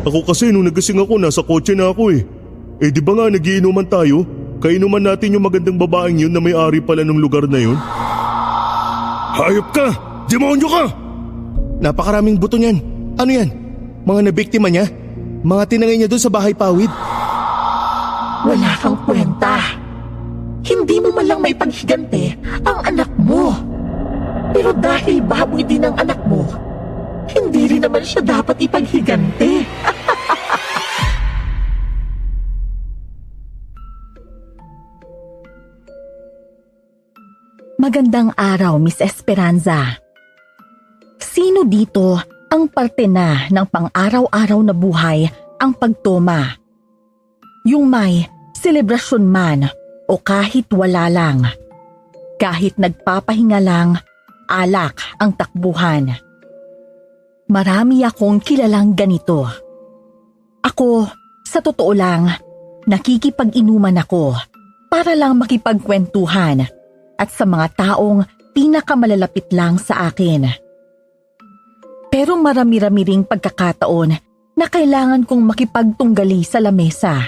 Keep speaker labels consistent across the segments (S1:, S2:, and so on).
S1: Ako kasi nung nagising ako nasa kotse na ako eh. Eh di ba nga nagiinuman tayo? Kainuman natin yung magandang babaeng yun na may-ari pala ng lugar na yun. Hayop ka! Demonyo ka! Napakaraming buto niyan. Ano yan? Mga nabiktima niya? Mga tinangay niya doon sa bahay pawid?
S2: Wala kang kwenta. Hindi mo man lang may paghigante ang anak mo. Pero dahil baboy din ang anak mo, hindi rin naman siya dapat ipaghigante.
S3: Magandang araw, Miss Esperanza. Sino dito ang parte na ng pang-araw-araw na buhay ang pagtoma? Yung may selebrasyon man o kahit wala lang. Kahit nagpapahinga lang, alak ang takbuhan. Marami akong kilalang ganito. Ako, sa totoo lang, nakikipag-inuman ako para lang makipagkwentuhan at sa mga taong pinakamalalapit lang sa akin. Pero marami-rami ring pagkakataon na kailangan kong makipagtunggali sa lamesa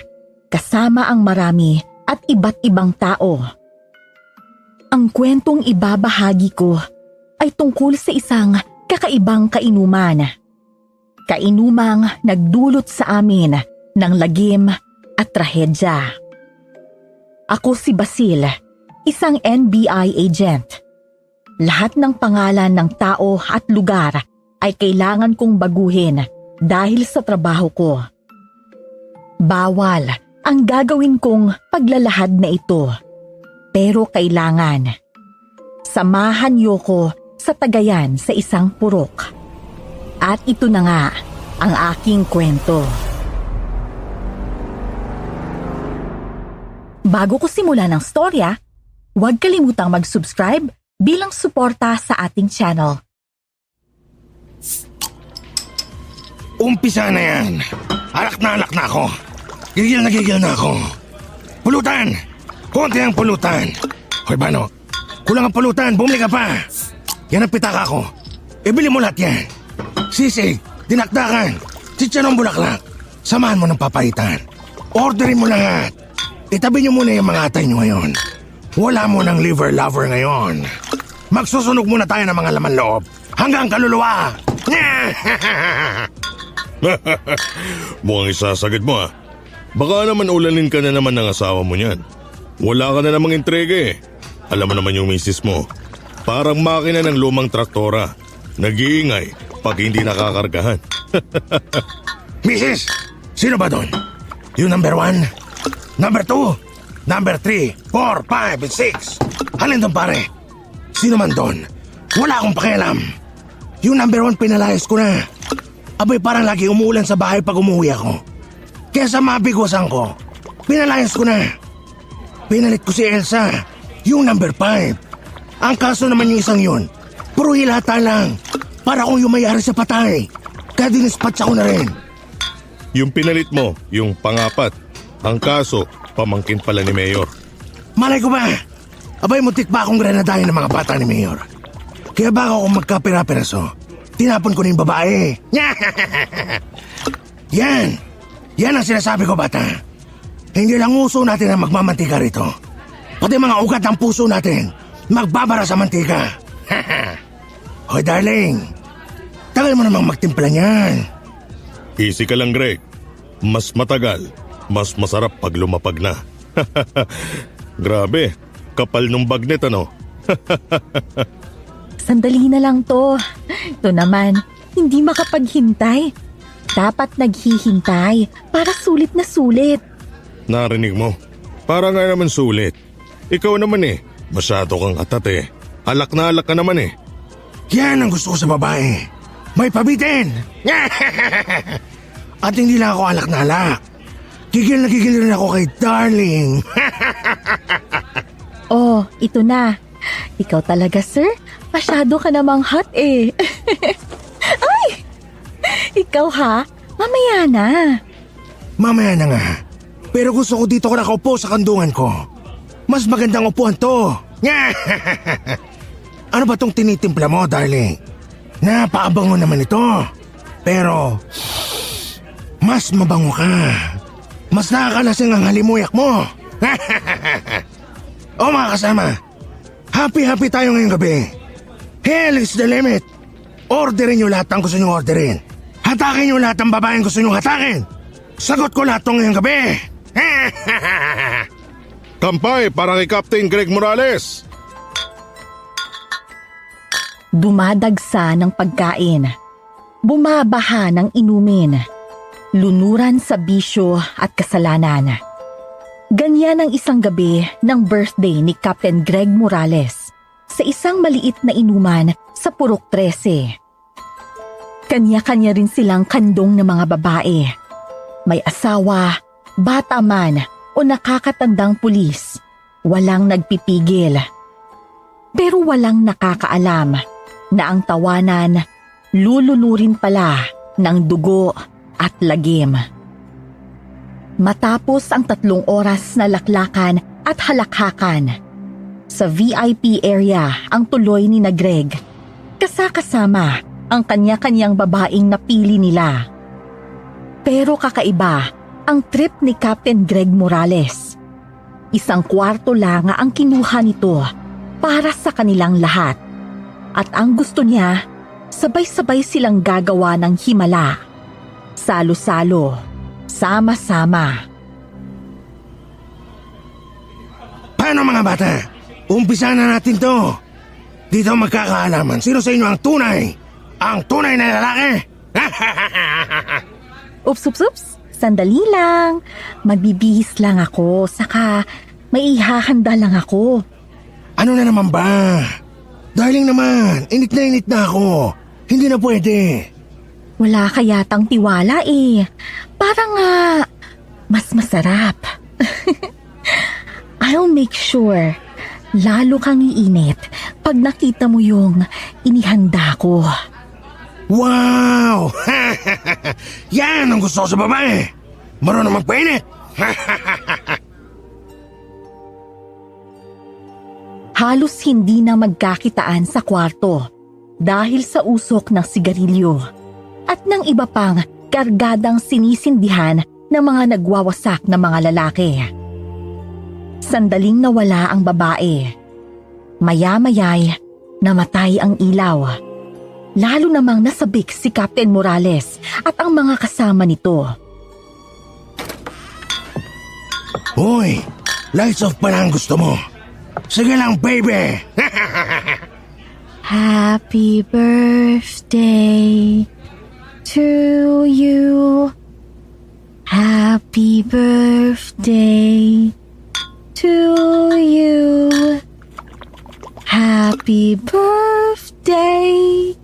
S3: kasama ang marami at iba't ibang tao. Ang kwentong ibabahagi ko ay tungkol sa isang kakaibang kainuman. Kainumang nagdulot sa amin ng lagim at trahedya. Ako si Basil, isang NBI agent. Lahat ng pangalan ng tao at lugar ay kailangan kong baguhin dahil sa trabaho ko. Bawal ang gagawin kong paglalahad na ito. Pero kailangan. Samahan niyo ko sa tagayan sa isang purok. At ito na nga ang aking kwento. Bago ko simulan ang storya, huwag kalimutang mag-subscribe bilang suporta sa ating channel.
S4: Umpisa na yan. Alak na ako. Gigil na ako. Pulutan! Konti ang pulutan. Hoy Bano, kulang ang pulutan, bumili ka pa. Yan ang pitaka ko. Ibili mo lahat yan. Sisig, dinakdakan, chicharong bulaklak. Samahan mo ng papaitan. Orderin mo lahat. Itabi niyo muna yung mga atay niyo ngayon. Wala mo ng liver lover ngayon. Magsusunog muna tayo ng mga laman loob hanggang kaluluwa.
S1: Mukhang isasagad mo ah. Baka naman ulanin ka na naman ng asawa mo niyan. Wala ka na namang intriga eh. Alam mo naman yung misis mo. Parang makina ng lumang traktora. Nag-iingay pag hindi nakakargahan.
S4: Misis, sino ba doon? Yung number 1? Number 2? Number 3, 4, 5, and 6? Halin doon pare? Sino man doon? Wala akong pakialam. Yung number 1 pinalayas ko na. Abay parang lagi umuulan sa bahay pag umuwi ako. Kaya sa mabigusan ko, pinalayas ko na. Pinalit ko si Elsa, yung number 5. Ang kaso naman yung isang yun, puro hilata lang. Para akong yung may-ari sa patay. Kaya dinispatch ako na rin.
S1: Yung pinalit mo, yung pangapat. Ang kaso, pamangkin pala ni Mayor.
S4: Malay ko ba? Abay muntik pa akong granadahin ng mga bata ni Mayor. Kaya bago ako magkapira-piraso, tinapon ko na yung babae. Yan ang sinasabi ko bata. Hindi lang uso natin ang magmamantika rito. Pati mga ugat ng puso natin, magbabara sa mantika. Hoy darling, tagal mo namang magtimpla niyan.
S1: Easy ka lang Greg. Mas matagal, mas masarap pag lumapag na. Grabe, kapal nung bagnet ano?
S3: Sandali na lang to. Ito naman, hindi makapaghintay. Dapat naghihintay para sulit na sulit.
S1: Narinig mo? Para nga naman sulit. Ikaw naman eh, masyado kang atat eh. Alak na alak ka naman eh.
S4: Yan ang gusto ko sa babae. May pabitin! At hindi lang ako alak na alak. Gigil na gigil rin ako kay darling.
S3: Oh, ito na. Ikaw talaga, sir. Masyado ka namang hot eh. Ay! Ikaw ha? Mamaya na.
S4: Mamaya na nga. Pero gusto ko dito ko nakaupo sa kandungan ko. Mas magandang upuan to. Ano ba tong tinitimpla mo, darling? Napakabango naman ito. Pero Mas mabango ka. Mas nakakalasing ang halimuyak mo. O mga kasama, happy tayo ngayong gabi. Hell is the limit. Orderin nyo lahat ang gusto nyo orderin. Hatakin nyo lahat ang babaeng gusto nyo hatakin. Sagot ko lahat to ngayong gabi.
S1: Kampay para kay Captain Greg Morales.
S3: Dumadagsa ng pagkain. Bumabaha ng inumin. Lunuran sa bisyo at kasalanan. Ganyan ang isang gabi ng birthday ni Captain Greg Morales sa isang maliit na inuman sa Purok 13. Kanya-kanya rin silang kandong ng mga babae. May asawa, bata man o nakakatandang pulis. Walang nagpipigil. Pero walang nakakaalam na ang tawanan lulunurin pala ng dugo at lagim. Matapos ang 3 oras na laklakan at halakhakan, sa VIP area ang tuloy ni na Greg, kasama ang kanya-kanyang babaeng napili nila. Pero kakaiba ang trip ni Captain Greg Morales. 1 kwarto lang ang kinuha nito para sa kanilang lahat. At ang gusto niya, sabay-sabay silang gagawa ng himala. Salo-salo, sama-sama.
S4: Paano mga bata? Umpisa na natin to. Dito magkakaalaman sino sa inyo ang tunay. Ang tunay na lalaki.
S3: Ups. Sandali lang. Magbibihis lang ako, saka may ihahanda lang ako.
S4: Ano na naman ba? Darling naman, init na ako. Hindi na pwede.
S3: Wala ka yatang tiwala eh. Parang mas masarap. I'll make sure lalo kang iinit pag nakita mo yung inihanda ko.
S4: Wow! Yan ang gusto ko sa babae. Marunong magpainit.
S3: Halos hindi na magkakitaan sa kwarto dahil sa usok ng sigarilyo at ng iba pang kargadang sinisindihan ng mga nagwawasak na mga lalaki. Sandaling nawala ang babae. Maya-maya'y namatay ang ilaw. Lalo namang nasabik si Captain Morales at ang mga kasama nito.
S4: Hoy, lights off pa na ang gusto mo. Sige lang, baby.
S3: Happy birthday to you. Happy birthday to you. Happy birthday.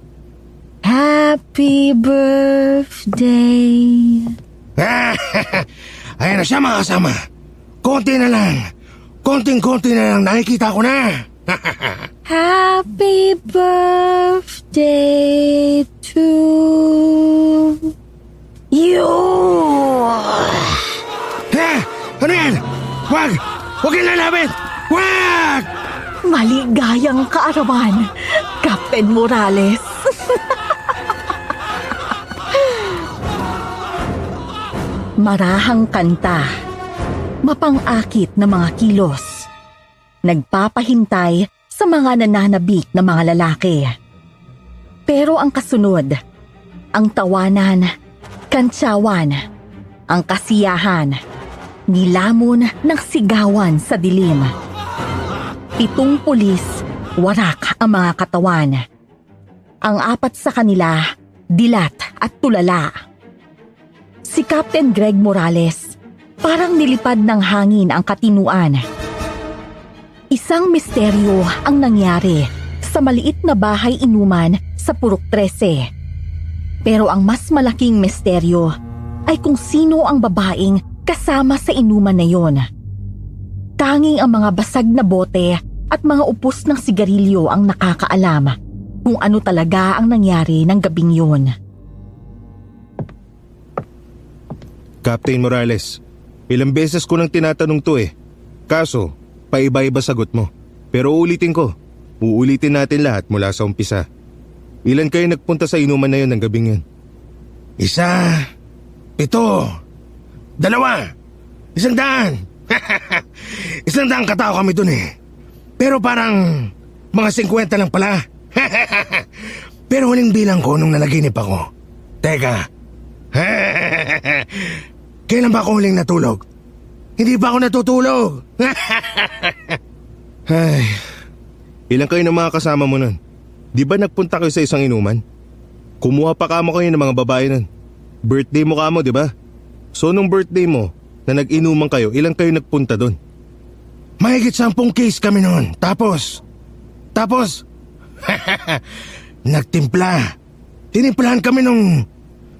S3: Happy birthday.
S4: Ayan na siya mga kasama. Konti na lang. Konting-konti na lang nakikita ko na.
S3: Happy birthday to you.
S4: Ano yan? Wag! Huwag yung lalapit! Wag!
S3: Maligayang kaarawan, Captain Morales. Marahang kanta, mapang-akit na mga kilos, nagpapahintay sa mga nananabik na mga lalaki. Pero ang kasunod, ang tawanan, kantsawan, ang kasiyahan, nilamon ng sigawan sa dilim. 7 pulis, warak ang mga katawan. Ang 4 sa kanila, dilat at tulala. Si Captain Greg Morales, parang nilipad ng hangin ang katinuan. Isang misteryo ang nangyari sa maliit na bahay inuman sa Purok 13. Pero ang mas malaking misteryo ay kung sino ang babaeng kasama sa inuman na yon. Tanging ang mga basag na bote at mga upos ng sigarilyo ang nakakaalam kung ano talaga ang nangyari ng gabing yon.
S1: Captain Morales, ilang beses ko nang tinatanong to eh. Kaso, paiba-iba sagot mo. Pero uulitin ko. Uulitin natin lahat mula sa umpisa. Ilan kayo nagpunta sa inuman na yon ng gabing yun?
S4: Isa, 7, 2, 100. 100 katao kami dun eh. Pero parang mga 50 lang pala. Pero huling bilang ko nung nanaginip ako. Teka. Kailan ba ako huling natulog? Hindi ba ako natutulog?
S1: Ay, ilang kayo ng mga kasama mo nun? Di ba nagpunta kayo sa isang inuman? Kumuha pa kamo kayo ng mga babae nun. Birthday mo kamo, di ba? So nung birthday mo, na nag-inuman kayo, ilang kayo nagpunta doon?
S4: Mahigit 10 case kami noon. Tapos, nagtimpla. Tinimplahan kami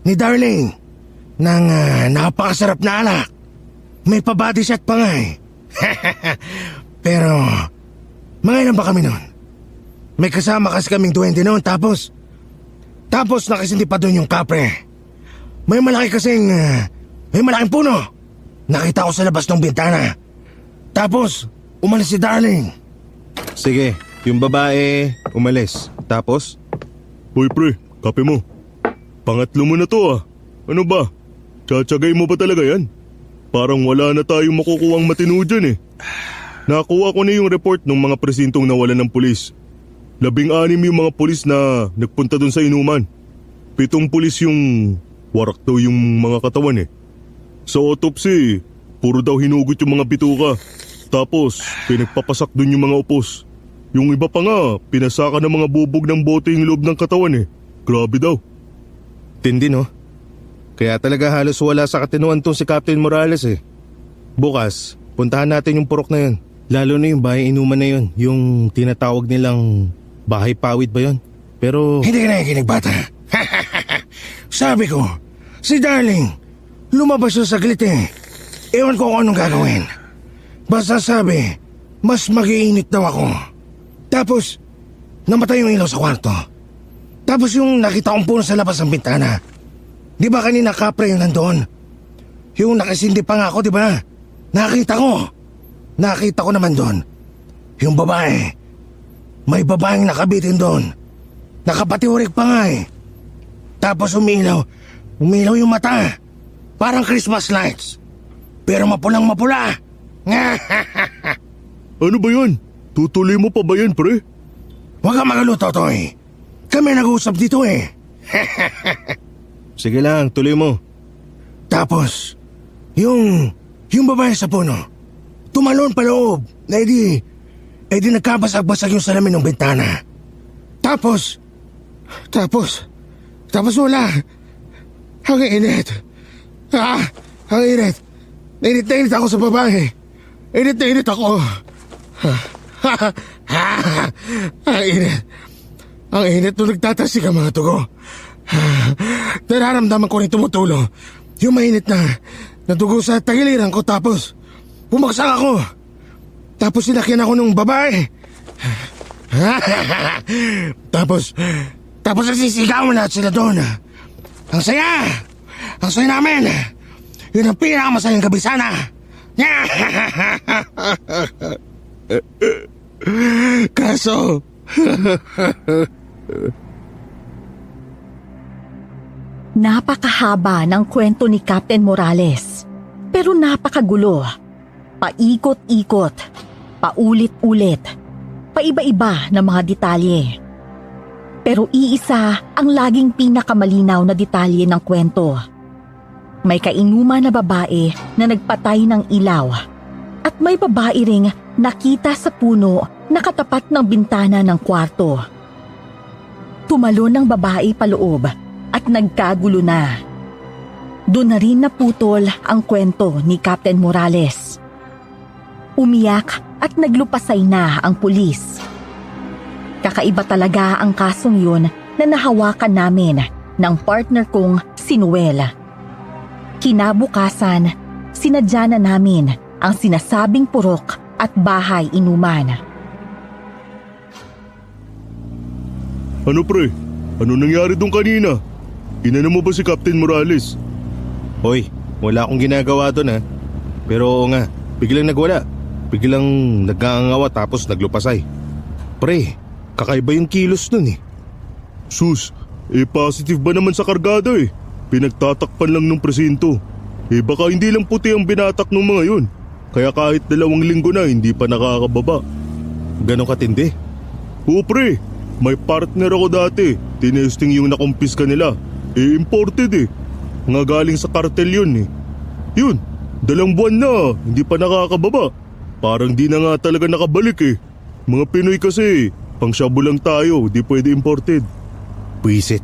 S4: ni Darling ng napakasarap na alak. May pa-body shot pa nga eh. Pero, mga ilan ba kami noon? May kasama kasi kaming 20 noon. Tapos nakasindi pa doon yung kapre. May malaking puno. Nakita ko sa labas ng bintana. Tapos, umalis si Darling.
S1: Sige, yung babae umalis. Tapos? Uy pre, kape mo. Pangatlo mo na to ah. Ano ba? Tsatsagay mo ba talaga yan? Parang wala na tayong makukuhang matino dyan eh. Nakuha ko na yung report ng mga presintong nawalan ng pulis. 16 yung mga pulis na nagpunta dun sa inuman. 7 pulis yung warak daw yung mga katawan eh. Sa autopsy, puro daw hinugot yung mga bituka. Tapos, pinagpapasak dun yung mga upos. Yung iba pa nga, pinasaka ng mga bubog ng bote yung loob ng katawan eh. Grabe daw. Tindi no? Kaya talaga halos wala sa katinuan tong si Captain Morales eh. Bukas, puntahan natin yung purok na yun. Lalo na yung bahay inuman na yun. Yung tinatawag nilang bahay pawid ba yun? Pero...
S4: Hindi ka nakikinig, bata. Sabi ko, si Darling, lumabas siya saglit eh. Ewan ko kung anong gagawin. Basta sabi, mas mag-iinit daw ako. Tapos, namatay yung ilaw sa kwarto. Tapos yung nakita kong puno sa labas ng bintana. Di ba kanina kapre yung nandoon? Yung nakasindi pa nga ako, di ba? Nakita ko naman doon. Yung babae. May babaeng nakabitin doon. Nakapatiurik pa nga eh. Tapos umilaw yung mata. Parang Christmas lights. Pero mapulang-mapula.
S1: Ano ba yan? Tutuloy mo pa ba yan, pre?
S4: Huwag kang magalo, Totoy. Kami nag-uusap dito eh.
S1: Sige lang, tuloy mo.
S4: Tapos, yung babae sa puno, tumalon pa loob. Na edi nagkabasag-basag yung salamin ng bintana. Tapos wala. Ang init. Ang init. Init na init ako sa babae. Init na init ako. Ang init. Ang init nung nagtatasik ang mga tugo. Nararamdaman ko rin tumutulo. Yung mainit na dugo sa tagiliran ko tapos bumagsak ako. Tapos sinakyan ako ng babae. Tapos nagsisigawan lahat sila doon. Ang saya! Ang saya namin! Yun ang pinakamasayang gabi sana! Kaso...
S3: Napakahaba ng kwento ni Captain Morales. Pero napakagulo. Paikot-ikot. Paulit-ulit. Paiba-iba na mga detalye. Pero iisa ang laging pinakamalinaw na detalye ng kwento. May kainuman na babae na nagpatay ng ilaw. At may babae ring nakita sa puno na katapat ng bintana ng kwarto. Tumalon ng babae paloob at nagkagulo na. Doon na rin naputol ang kwento ni Captain Morales. Umiyak at naglupasay na ang pulis. Kakaiba talaga ang kasong yun na nahawakan namin ng partner kong si Noel. Kinabukasan, sinadya na namin ang sinasabing purok at bahay inuman.
S1: Ano pre? Ano nangyari doon kanina? Inano mo ba si Captain Morales? Hoy, wala akong ginagawa doon ha. Pero oo nga, biglang nagwala. Biglang nag-aangawa tapos naglupasay. Pre, kakaiba yung kilos nun eh. Sus, positive ba naman sa kargada eh. pinagtatakpan lang ng presinto. Baka hindi lang puti ang binatak ng mga yun. Kaya kahit 2 linggo na hindi pa nakakababa.
S4: Ganon katindi?
S1: Oo pre, may partner ako dati. Tinesting yung nakumpiska nila. Imported eh. Mga galing sa kartel yun eh. Yun, 2 buwan na, hindi pa nakakababa. Parang di na nga talaga nakabalik eh. Mga Pinoy kasi, pang shabu lang tayo, di pwede imported.
S4: Puisit.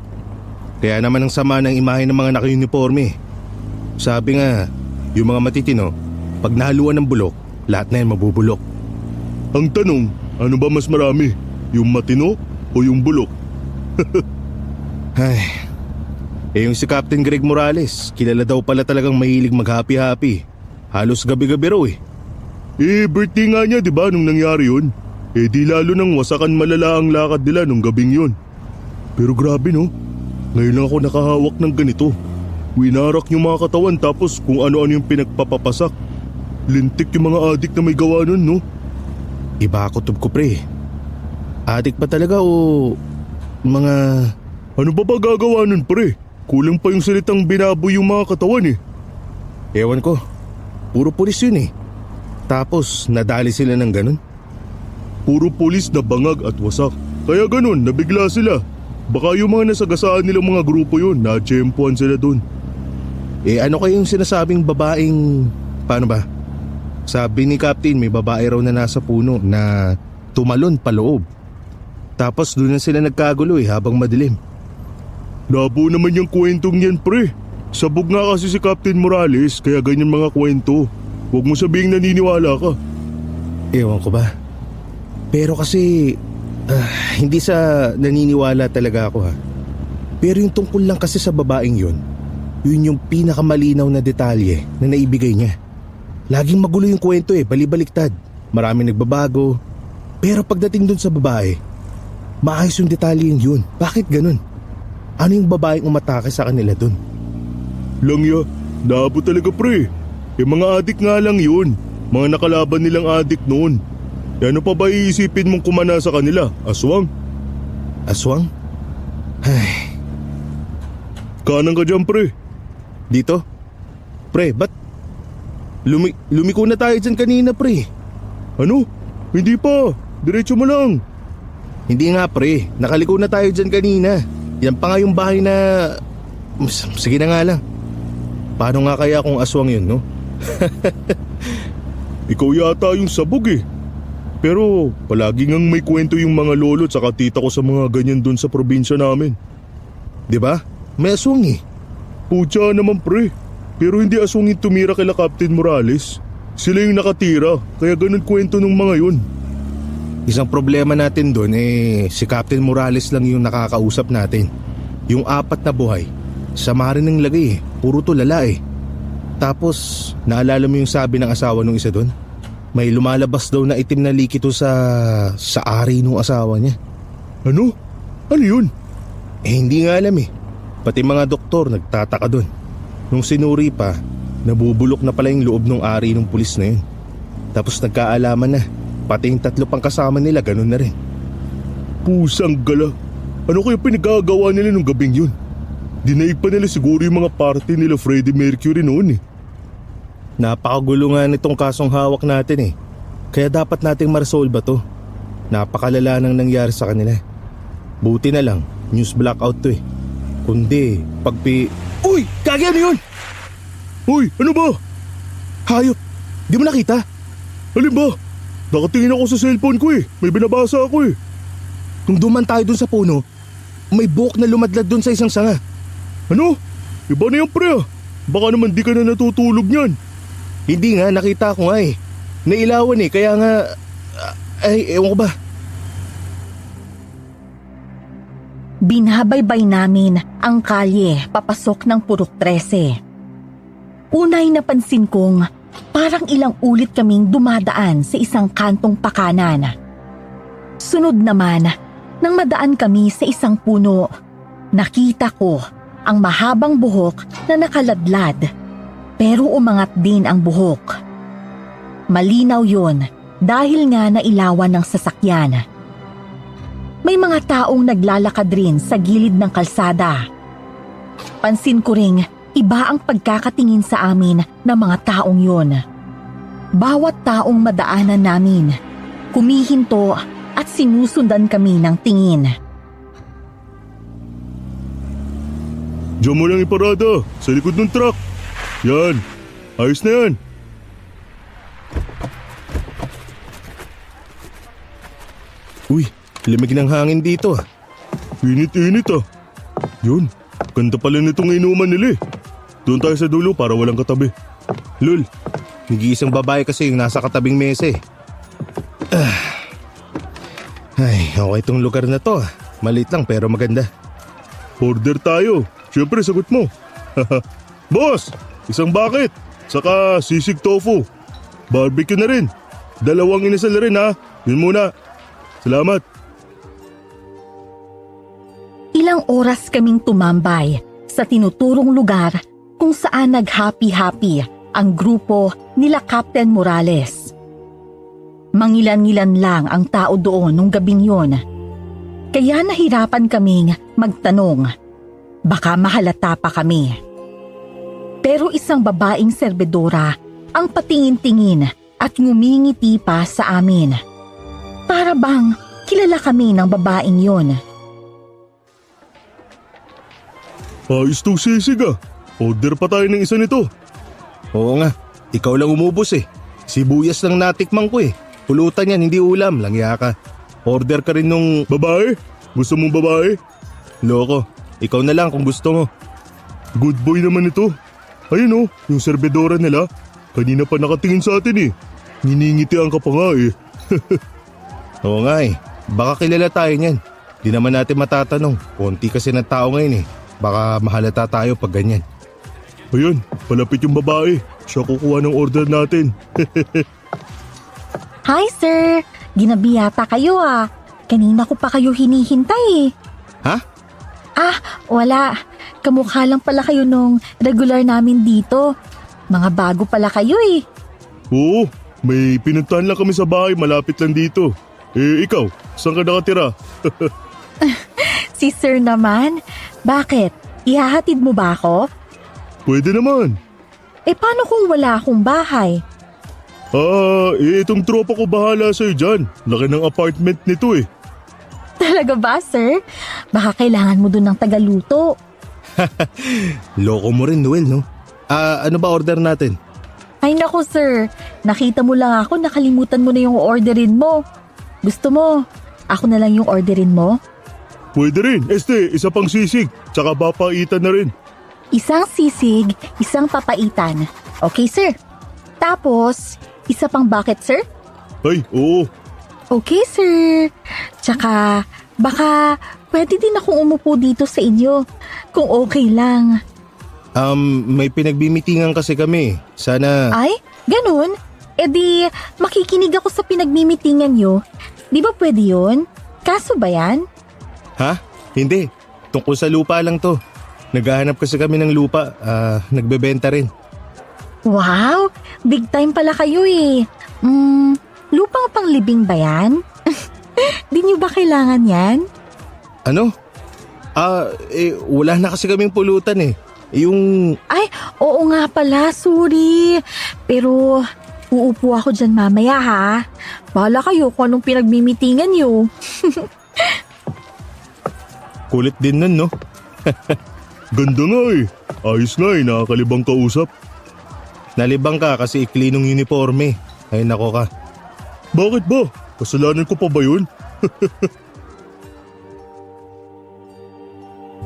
S4: Kaya naman ang sama ng imahe ng mga naka-uniforme. Sabi nga, yung mga matitino, pag nahaluan ng bulok, lahat na yan mabubulok.
S1: Ang tanong, ano ba mas marami? Yung matino o yung bulok?
S4: Ay, yung si Captain Greg Morales, kilala daw pala talagang mahilig mag-happy-happy. Halos gabi-gabi raw eh.
S1: Birthday nga niya di ba nung nangyari yun? Di lalo nang wasakan malala ang lakad nila nung gabing yun. Pero grabe no, ngayon lang ako nakahawak ng ganito. Winarak yung mga katawan tapos kung ano-ano yung pinagpapapasak. Lintik yung mga adik na may gawa nun no.
S4: Iba ako ko pre. Adik ba talaga o mga...
S1: Ano ba gagawa nun pre? Kulang pa yung salitang binaboy yung mga katawan eh.
S4: Ewan ko, puro pulis yun eh. Tapos nadali sila ng ganun.
S1: Puro pulis na bangag at wasak. Kaya ganun, nabigla sila. Baka yung mga nasagasaan nilang mga grupo yun, na-tsempuan sila dun.
S4: Ano kayong sinasabing babaeng... Paano ba? Sabi ni Captain may babae raw na nasa puno na tumalon paloob. Tapos doon na sila nagkagulo habang madilim.
S1: Labo naman yung kwentong yan pre. Sabog nga kasi si Captain Morales kaya ganyan mga kwento. Huwag mo sabihing naniniwala ka.
S4: Ewan ko ba? Pero kasi hindi sa naniniwala talaga ako ha. Pero yung tungkol lang kasi sa babaeng yun yung pinakamalinaw na detalye na naibigay niya. Laging magulo yung kwento balibaliktad. Maraming nagbabago. Pero pagdating dun sa babae, maayos yung detalye yun. Bakit ganun? Ano yung babaeng umatake sa kanila dun?
S1: Langya, labo talaga pre. Mga adik nga lang yun. Mga nakalaban nilang adik noon. Ano pa ba iisipin mong kumana sa kanila? Aswang?
S4: Aswang? Ay.
S1: Kanang ka dyan pre.
S4: Dito? Pre, ba't lumiko na tayo dyan kanina pre?
S1: Ano? Hindi pa. Diretso mo lang.
S4: Hindi nga pre, nakaliko na tayo dyan kanina. Yan pa nga yung bahay na... Sige na nga lang. Paano nga kaya kung aswang yun, no?
S1: Ikaw yata yung sabog eh. Pero palagi ngang may kwento yung mga lolo at saka tita ko sa mga ganyan dun sa probinsya namin.
S4: 'Di ba? May aswang eh.
S1: Pucha naman pre. Pero hindi aswang yung tumira kila Captain Morales. Sila yung nakatira, kaya ganun kwento ng mga yun.
S4: Isang problema natin doon si Captain Morales lang yung nakakausap natin. Yung 4 na buhay, sama rin ng lagay puro tulala eh. Tapos, naalala mo yung sabi ng asawa nung isa doon? May lumalabas daw na itim na likito sa ari nung asawa niya.
S1: Ano? Ano yun?
S4: Hindi nga alam eh. Pati mga doktor nagtataka doon. Nung sinuri pa, nabubulok na pala yung loob ng ari ng pulis na yun. Tapos nagkaalaman na, pati yung 3 pang kasama nila ganun na rin.
S1: Pusang gala. Ano kaya pinagagawa nila nung gabing yun? Dinaig pa nila siguro yung mga party nila Freddie Mercury noon eh.
S4: Napakagulo nga nitong kasong hawak natin eh. Kaya dapat nating ma-resolve to. Napakalala nang nangyari sa kanila. Buti na lang, news blackout to eh. Kundi, Uy! Kagi ano yun?
S1: Uy! Ano ba?
S4: Hayop! Di mo nakita?
S1: Alin ba? Nakatingin ako sa cellphone ko eh. May binabasa ako eh.
S4: Nung duman tayo dun sa puno, may buhok na lumadlad dun sa isang sanga.
S1: Ano? Iba na yan pre ah. Baka naman di ka na natutulog niyan.
S4: Hindi nga, nakita ko nga eh. Nailawan eh, kaya nga... ewan ko ba?
S3: Binabaybay namin ang kalye papasok ng Purok 13. Unay napansin kong parang ilang ulit kaming dumadaan sa isang kantong pakanan. Sunod naman, nang madaan kami sa isang puno, nakita ko ang mahabang buhok na nakaladlad. Pero umangat din ang buhok. Malinaw yon dahil nga nailawan ng sasakyan. May mga taong naglalakad rin sa gilid ng kalsada. Pansin ko ring iba ang pagkakatingin sa amin ng mga taong yon. Bawat taong madaanan namin, kumihinto at sinusundan kami ng tingin.
S1: Diyan mo lang iparada, sa likod ng truck. Yan, ayos na yan.
S4: Uy, lamig ng hangin dito ah.
S1: Init-init ah. Yun, ganda pala nitong inuman nila eh. Doon tayo sa dulo para walang katabi.
S4: Lul, nag-iisang babae kasi yung nasa katabing mesa eh. Ay, okay itong lugar na to ah. Maliit lang pero maganda.
S1: Order tayo. Siyempre, sagot mo. Boss, isang bucket. Saka sisig tofu. Barbecue na rin. 2 inasal na rin ha. Yun muna. Salamat.
S3: Ilang oras kaming tumambay sa tinuturong lugar kung saan nag-happy-happy ang grupo nila Captain Morales. Mangilan-ngilan lang ang tao doon nung gabing yon. Kaya nahirapan kaming magtanong. Baka mahalata pa kami. Pero isang babaeng serbedora ang patingin-tingin at ngumingiti pa sa amin. Para bang kilala kami ng babaeng yon.
S1: Ayos tong sisig ah. Order pa tayo ng isa nito.
S4: Oo nga, ikaw lang umubos eh. Sibuyas lang natikman ko eh. Pulutan yan, hindi ulam, langya ka. Order ka rin nung...
S1: Babae? Gusto mong babae?
S4: Loko, ikaw na lang kung gusto mo.
S1: Good boy naman ito. Ayun oh, yung serbedora nila. Kanina pa nakatingin sa atin eh. Niningitian ka pa nga eh.
S4: Oo nga eh, baka kilala tayo niyan. Di naman natin matatanong, konti kasi ng tao ngayon eh. Baka mahalata tayo pag ganyan.
S1: Ayun, palapit yung babae. Siya kukuha ng order natin.
S3: Hi sir, ginabi yata kayo ah. Kanina ko pa kayo hinihintay eh.
S4: Ha?
S3: Ah, wala. Kamukha lang pala kayo nung regular namin dito. Mga bago pala kayo eh.
S1: Oo, may pinuntahan lang kami sa bahay malapit lang dito. Eh ikaw, saan ka nakatira?
S3: Si sir naman, bakit? Ihahatid mo ba ako?
S1: Pwede naman.
S3: Eh paano kung wala akong bahay?
S1: Itong tropa ko bahala sa'yo dyan. Laki ng apartment nito eh.
S3: Talaga ba sir? Baka kailangan mo dun ng tagaluto.
S4: Loko mo rin, Noel, no? Ano ba order natin?
S3: Ay naku sir, nakita mo lang ako, nakalimutan mo na yung orderin mo. Gusto mo, ako na lang yung orderin mo?
S1: Pwede rin. Isa pang sisig. Tsaka papaitan na rin.
S3: Isang sisig, isang papaitan. Okay sir. Tapos, isa pang bucket sir?
S1: Ay, oo.
S3: Okay sir. Tsaka, baka pwede din akong umupo dito sa inyo. Kung okay lang.
S4: May pinagbimitingan kasi kami. Sana...
S3: Ay, ganun? E di, makikinig ako sa pinagmimitingan nyo. Di ba pwede yun? Kaso ba yan?
S4: Ha? Hindi. Tungkol sa lupa lang to. Naghahanap kasi kami ng lupa. Nagbebenta rin.
S3: Wow, big time pala kayo eh. Lupang panglibing ba yan? Di nyo ba kailangan yan?
S4: Ano? Wala na kasi kaming pulutan eh. Yung...
S3: Ay, oo nga pala, sorry. Pero, uupo ako dyan mamaya ha. Bahala kayo kung anong pinagmimitingan nyo.
S4: Kulit din nun, no?
S1: Ganda nga eh. Ayos nga eh, nakakalibang kausap.
S4: Nalibang ka kasi ikli nung uniforme. Ay nako ka.
S1: Bakit ba? Kasalanan ko pa ba yun?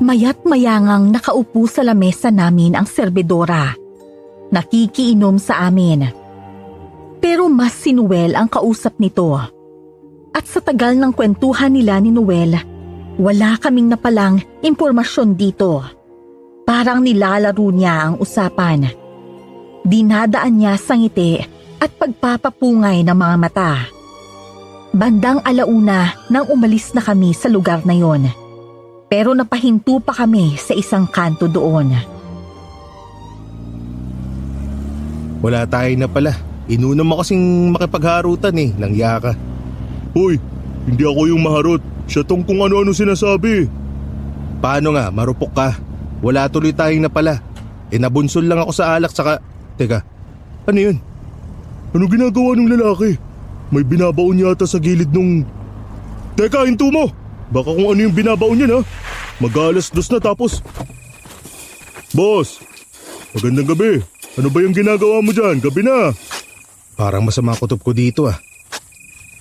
S3: Mayat mayangang nakaupo sa lamesa namin ang serbedora. Nakikiinom sa amin. Pero mas si Noel ang kausap nito. At sa tagal ng kwentuhan nila ni Noel, wala kaming napalang impormasyon dito. Parang nilalaro niya ang usapan. Dinadaan niya sa ngiti at pagpapapungay ng mga mata. Bandang alauna nang umalis na kami sa lugar na yon. Pero napahinto pa kami sa isang kanto doon.
S4: Wala tayo na pala. Inuna mo kasing makipagharutan eh. Langya ka.
S1: Hoy, hindi ako yung maharot. Siya tong kung ano-ano sinasabi.
S4: Paano nga, marupok ka?
S1: Wala tuloy tayong napala. Nabunsol lang ako sa alak saka… Teka, ano yun? Ano ginagawa ng lalaki? May binabaon yata sa gilid nung… Teka, hinto mo! Baka kung ano yung binabaon yan ha? Mag-alas-dos na tapos… Boss! Magandang gabi. Ano ba yung ginagawa mo dyan? Gabi na.
S4: Parang masama kutob ko dito ah.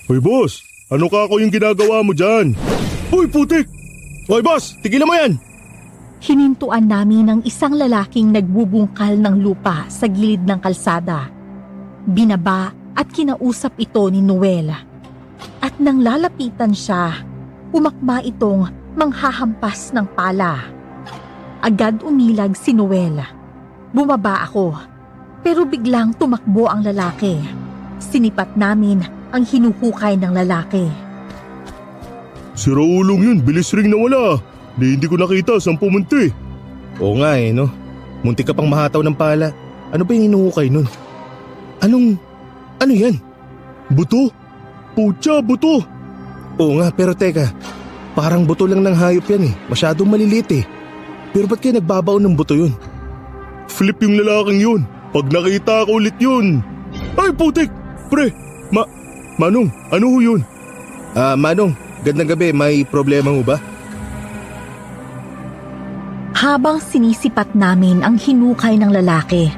S1: Hoy boss, ano ka ako yung ginagawa mo dyan? Hoy putik! Hoy boss, tigilan mo yan!
S3: Hinintuan namin ng isang lalaking nagbubungkal ng lupa sa gilid ng kalsada. Binaba at kinausap ito ni Noel. At nang lalapitan siya, umakma itong manghahampas ng pala. Agad umilag si Noel. Bumaba ako, pero biglang tumakbo ang lalaki. Sinipat namin ang hinuhukay ng lalaki.
S1: Si Raulong yun, bilis ring nawala. Hindi ko nakita saan pumunta eh.
S4: Oo nga no. Muntik ka pang mahataw ng pala. Ano ba yung hinuhukay nun? Ano yan?
S1: Buto? Pucha, buto!
S4: Oo nga, pero teka. Parang buto lang ng hayop yan eh. Masyadong maliliit eh. Pero ba't kayo nagbabaon ng buto yun?
S1: Flip yung lalaking yun. Pag nakita ko ulit yun. Ay putik! Pre, Manong, ano ho yun?
S4: Manong, gandang gabi. May problema mo ba?
S3: Habang sinisipat namin ang hinukay ng lalaki,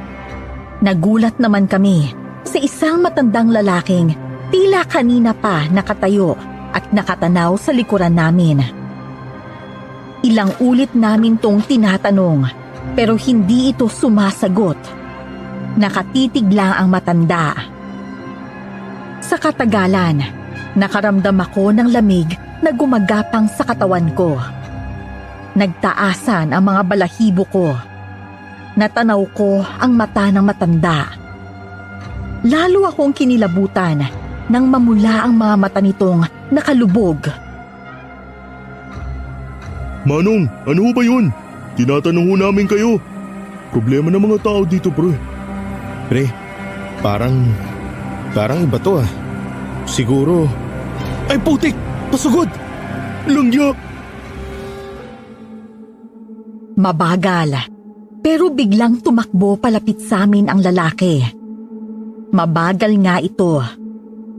S3: nagulat naman kami sa isang matandang lalaking tila kanina pa nakatayo at nakatanaw sa likuran namin. Ilang ulit namin tong tinatanong pero hindi ito sumasagot. Nakatitig lang ang matanda. Sa katagalan, nakaramdam ako ng lamig na gumagapang sa katawan ko. Nagtaasan ang mga balahibo ko. Natanaw ko ang mata ng matanda. Lalo akong kinilabutan nang mamula ang mga mata nitong nakalubog.
S1: Manong, ano ho ba yun? Tinatanong ho namin kayo. Problema ng mga tao dito pre.
S4: Pre, parang iba to ah. Siguro… Ay putik! Pasugod!
S1: Langya!
S3: Mabagal, pero biglang tumakbo palapit sa amin ang lalaki. Mabagal nga ito,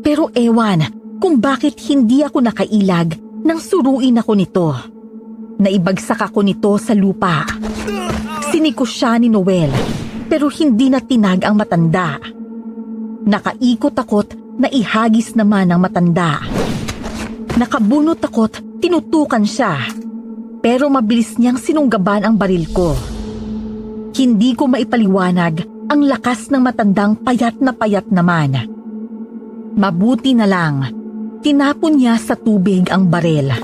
S3: pero ewan kung bakit hindi ako nakailag nang suruin ako nito. Naibagsak ako nito sa lupa. Sinikos siya ni Noel, pero hindi na tinag ang matanda. Nakaikot ako't naihagis naman ang matanda. Nakabunot ako't tinutukan siya. Pero mabilis niyang sinunggaban ang baril ko. Hindi ko maipaliwanag ang lakas ng matandang payat naman. Mabuti na lang, tinapon niya sa tubig ang baril.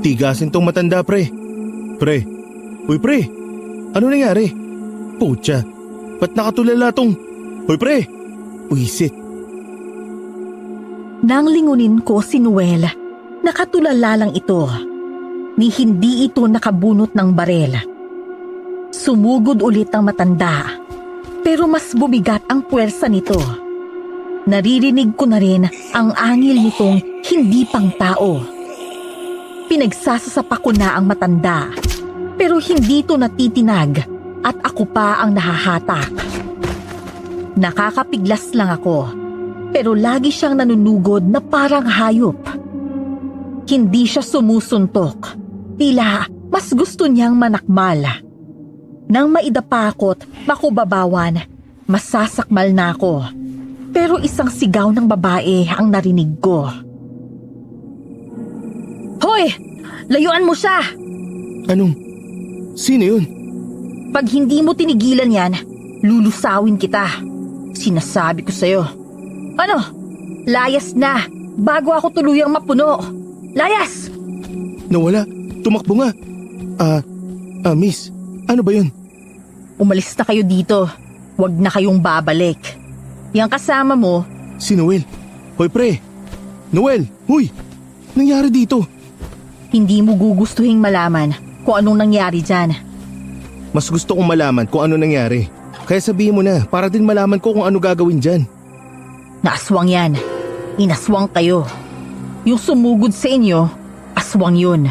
S4: Tigasin tong matanda pre. Pre, uy pre, ano nangyari? Pucha, ba't nakatulala tong… Uy pre, uisit.
S3: Nang lingunin ko si Noel, nakatulala lang ito, ni hindi ito nakabunot ng baril. Sumugod ulit ang matanda, pero mas bumigat ang puwersa nito. Naririnig ko na rin ang angil nitong hindi pang tao. Pinagsasasapak ko na ang matanda, pero hindi ito natitinag at ako pa ang nahahatak. Nakakapiglas lang ako, pero lagi siyang nanunugod na parang hayop. Hindi siya sumusuntok. Tila mas gusto niyang manakmal. Nang maidapa ako't makubabawan, masasakmal na ako. Pero isang sigaw ng babae ang narinig ko. Hoy! Layuan mo siya!
S4: Anong? Sino yun?
S3: Pag hindi mo tinigilan yan, lulusawin kita. Sinasabi ko sa'yo. Ano? Layas na, bago ako tuluyang mapuno. Layas!
S4: Nawala. Tumakbo nga. Miss. Ano ba yun?
S3: Umalis na kayo dito. Huwag na kayong babalik. Yang kasama mo…
S4: Si Noel. Hoy pre. Noel, huy. Nangyari dito.
S3: Hindi mo gugustuhing malaman kung anong nangyari dyan.
S4: Mas gusto kong malaman kung ano nangyari. Kaya sabihin mo na para din malaman ko kung ano gagawin dyan.
S3: Naaswang yan. Inaswang kayo. Yung sumugod sa inyo, aswang yun.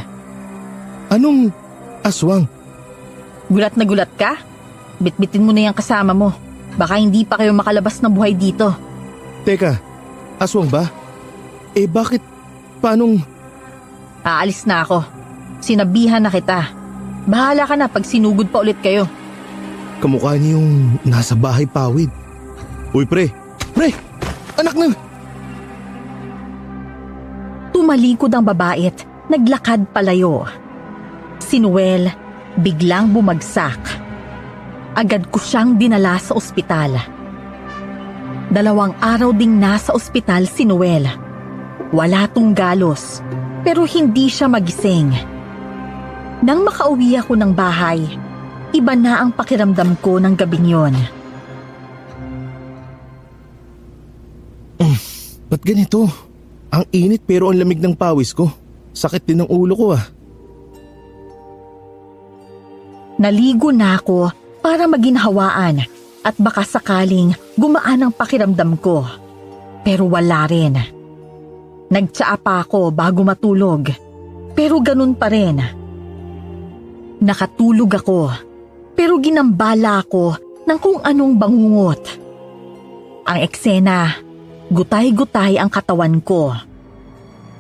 S1: Anong aswang?
S3: Gulat na gulat ka? Bitbitin mo na yung kasama mo. Baka hindi pa kayo makalabas ng buhay dito.
S1: Teka, aswang ba? Eh bakit? Paanong...
S3: Aalis na ako. Sinabihan na kita. Bahala ka na pag sinugod pa ulit kayo.
S1: Kamukha niya yung nasa bahay pawid. Uy pre! Pre! Anak na!
S3: Tumalikod ang babae at naglakad palayo. Si Noel biglang bumagsak. Agad ko siyang dinala sa ospital. 2 araw ding nasa ospital si Noel. Wala tong galos, pero hindi siya magising. Nang makauwi ako ng bahay, iba na ang pakiramdam ko ng gabing yon.
S1: Ba't ganito? Ang init pero ang lamig ng pawis ko. Sakit din ng ulo ko ah.
S3: Naligo na ako para maginhawaan at baka sakaling gumaan ang pakiramdam ko. Pero wala rin. Nagtsaa pa ako bago matulog. Pero ganun pa rin. Nakatulog ako. Pero ginambala ako ng kung anong bangungot. Ang eksena, gutay-gutay ang katawan ko.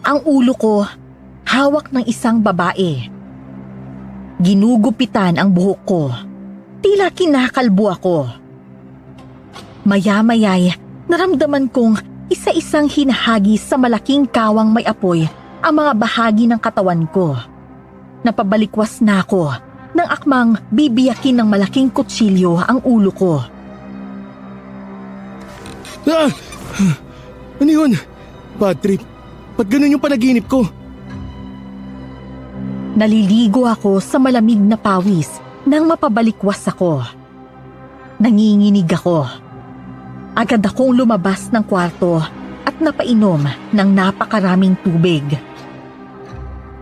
S3: Ang ulo ko, hawak ng isang babae. Ginugupitan ang buhok ko. Tila kinakalbo ako. Maya-maya'y naramdaman kong isa-isang hinahagis sa malaking kawang may apoy ang mga bahagi ng katawan ko. Napabalikwas na ako nang akmang bibiyakin ng malaking kutsilyo ang ulo ko.
S1: Ah! Ano yun? Bad trip. Ba't ganun yung panaginip ko?
S3: Naliligo ako sa malamig na pawis nang mapabalikwas ako. Nanginginig ako. Agad akong lumabas ng kwarto at napainom ng napakaraming tubig.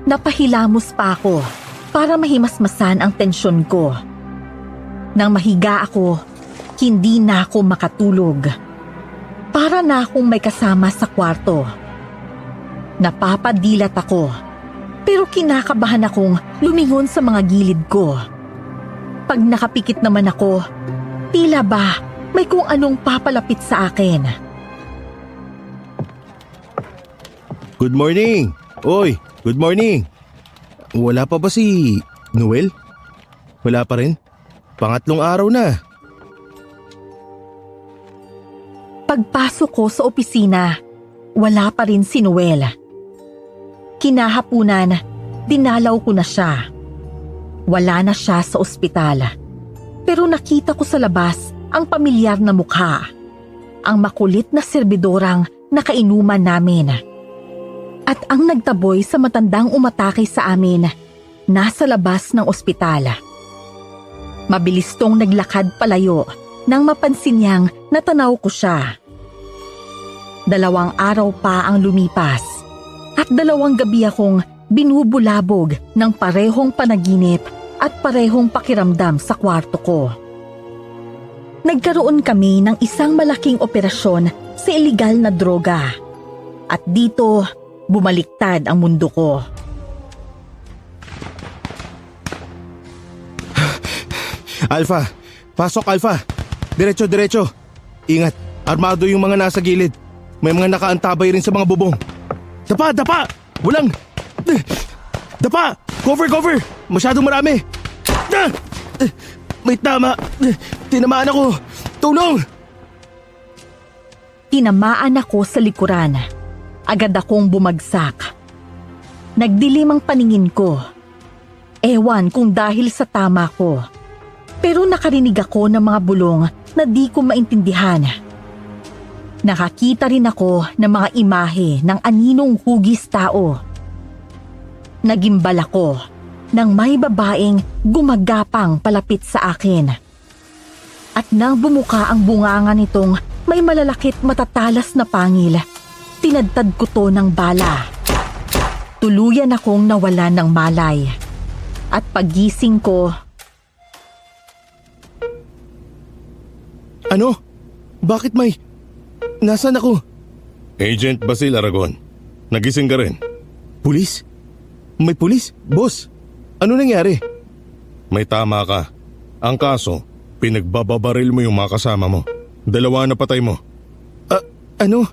S3: Napahilamos pa ako para mahimasmasan ang tensyon ko. Nang mahiga ako, hindi na ako makatulog. Para na akong may kasama sa kwarto. Napapadilat ako, pero kinakabahan akong lumingon sa mga gilid ko. Pag nakapikit naman ako, tila ba may kung anong papalapit sa akin.
S1: Good morning! Oy, good morning! Wala pa ba si Noel? Wala pa rin? Pangatlong araw na.
S3: Pagpasok ko sa opisina, wala pa rin si Noel. Kinahapunan, dinalaw ko na siya. Wala na siya sa ospital. Pero nakita ko sa labas ang pamilyar na mukha. Ang makulit na serbidorang nakainuman namin. At ang nagtaboy sa matandang umatake sa amin, nasa labas ng ospital. Mabilis tong naglakad palayo nang mapansin niyang natanaw ko siya. 2 araw pa ang lumipas at 2 gabi akong binubulabog ng parehong panaginip at parehong pakiramdam sa kwarto ko. Nagkaroon kami ng isang malaking operasyon sa iligal na droga at dito bumaliktad ang mundo ko.
S1: Alpha! Pasok Alpha! Diretso, diretso! Ingat! Armado yung mga nasa gilid. May mga nakaantabay rin sa mga bubong. Dapa! Dapa! Walang! Dapa! Cover! Cover! Masyadong marami! May tama! Tinamaan ako! Tulong!
S3: Tinamaan ako sa likuran. Agad akong bumagsak. Nagdilim ang paningin ko. Ewan kung dahil sa tama ko. Pero nakarinig ako ng mga bulong na di ko maintindihan. Nakakita rin ako ng mga imahe ng aninong hugis tao. Nagimbal ako nang may babaeng gumagapang palapit sa akin. At nang bumuka ang bunganga nitong may malalakit matatalas na pangil, tinadtad ko to ng bala. Tuluyan akong nawalan ng malay. At paggising ko,
S1: Ano? Bakit may... Nasaan ako? Agent Basil Aragon. Nagising ka rin. Pulis? May pulis? Boss?
S4: Ano nangyari?
S1: May tama ka. Ang kaso, pinagbababaril mo yung mga kasama mo. 2 na patay mo.
S4: Ano?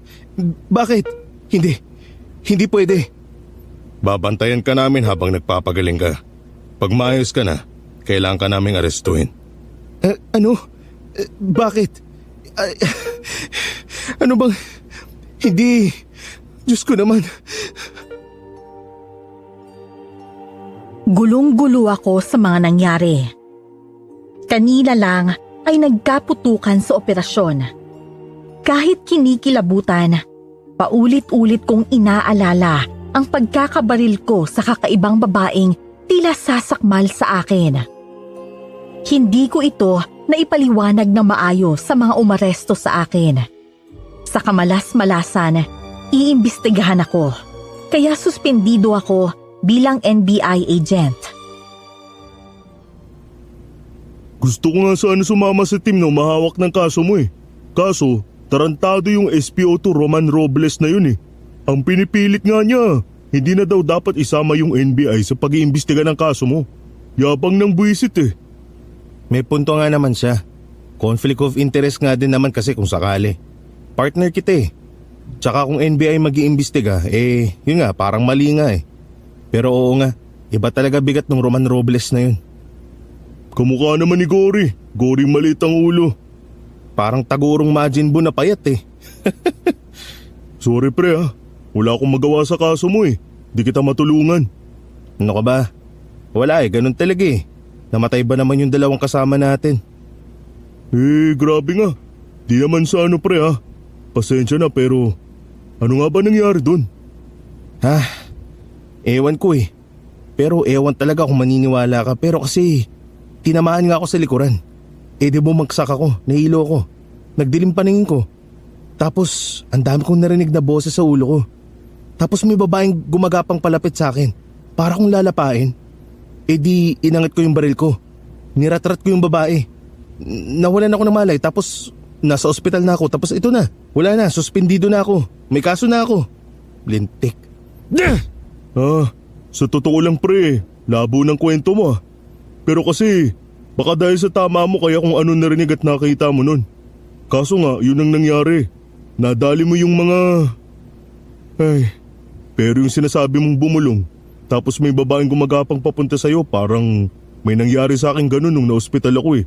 S4: Bakit? Hindi pwede.
S1: Babantayan ka namin habang nagpapagaling ka. Pag maayos ka na, kailangan ka naming arestuhin.
S4: Ano? Bakit? Ano bang... Hindi... Diyos ko naman.
S3: Gulong-gulo ako sa mga nangyari. Kanina lang ay nagkaputukan sa operasyon. Kahit kinikilabutan, paulit-ulit kong inaalala ang pagkakabaril ko sa kakaibang babaeng tila sasakmal sa akin. Hindi ko ito naipaliwanag ng maayos sa mga umaresto sa akin. Sa kamalas-malasan, iimbestigahan ako. Kaya suspendido ako bilang NBI agent.
S1: Gusto ko nga sana sumama sa team na umahawak ng kaso mo eh. Kaso, tarantado yung SPO2 Roman Robles na yun eh. Ang pinipilit nga niya, hindi na daw dapat isama yung NBI sa pag-iimbestiga ng kaso mo. Yabang ng buwisit eh.
S4: May punto nga naman siya. Conflict of interest nga din naman kasi kung sakali. Partner kita eh. Tsaka kung NBI mag-iimbestiga, yun nga, parang mali nga eh. Pero oo nga, iba talaga bigat ng Roman Robles na yun.
S1: Kamukha naman ni Gory. Gory maliit ang ulo.
S4: Parang tagurong Majin Buu na payat eh.
S1: Sorry pre ha. Wala akong magawa sa kaso mo eh. Di kita matulungan.
S4: Ano ka ba? Wala eh, ganun talaga eh. Namatay ba naman yung 2 kasama natin?
S1: Grabe nga. Di naman sa ano pre ha. Pasensya na pero ano nga ba nangyari dun?
S4: Ewan ko eh. Pero ewan talaga kung maniniwala ka. Pero kasi tinamaan nga ako sa likuran. Di bumagsak ako, nahilo ko. Nagdilim paningin ko. Tapos ang dami kong narinig na boses sa ulo ko. Tapos may babaeng gumagapang palapit sa akin. Para kong lalapain. Di inangat ko yung baril ko. Niratrat ko yung babae. Nawalan ako ng malay tapos nasa ospital na ako. Tapos ito na, wala na, suspendido na ako. May kaso na ako. Lintik.
S1: Sa totoo lang pre, labo ng kwento mo ah. Pero kasi, baka dahil sa tama mo kaya kung ano narinig at nakita mo nun. Kaso nga, yun ang nangyari. Nadali mo yung mga... Pero yung sinasabi mong bumulong, tapos may babaeng gumagapang papunta sa'yo, parang may nangyari sa akin ganun nung na-hospital ako eh.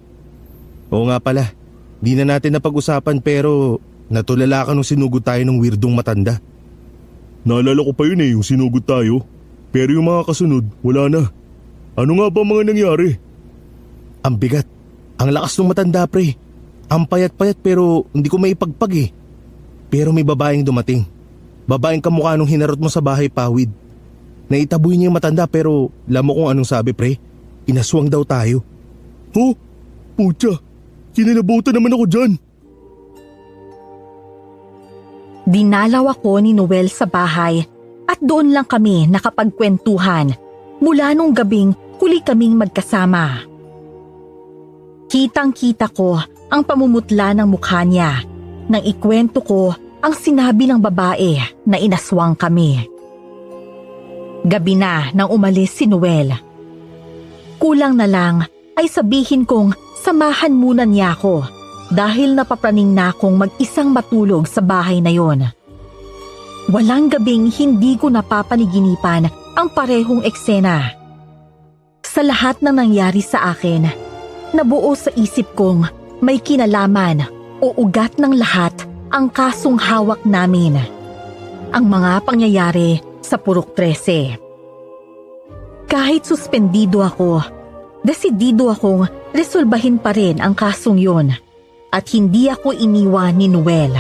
S4: Oo nga pala, di na natin napag-usapan pero natulala ka nung sinugod tayo ng weirdong matanda.
S1: Naalala ko pa yun eh, yung sinugod tayo. Pero yung mga kasunod, wala na. Ano nga ba mga nangyari?
S4: Ang bigat, ang lakas ng matanda pre. Ang payat-payat pero hindi ko maipagpag eh. Pero may babaeng dumating. Babaeng kamukha nung hinarot mo sa bahay pawid. Naitaboy niya yung matanda pero alam mo kung anong sabi pre? Inaswang daw tayo.
S1: Pucha, kinilabutan naman ako dyan.
S3: Dinalaw ako ni Noel sa bahay at doon lang kami nakapagkwentuhan mula nung gabing huli kaming magkasama. Kitang-kita ko ang pamumutla ng mukha niya nang ikwento ko ang sinabi ng babae na inaswang kami. Gabi na nang umalis si Noel. Kulang na lang ay sabihin kong samahan muna niya ako dahil napapraning na akong mag-isang matulog sa bahay na yon. Walang gabing hindi ko napapaniginipan ang parehong eksena. Sa lahat ng nangyari sa akin, nabuo sa isip kong may kinalaman o ugat ng lahat ang kasong hawak namin. Ang mga pangyayari sa Purok 13. Kahit suspendido ako, desidido akong resolbahin pa rin ang kasong yon at hindi ako iniwan ni Noel.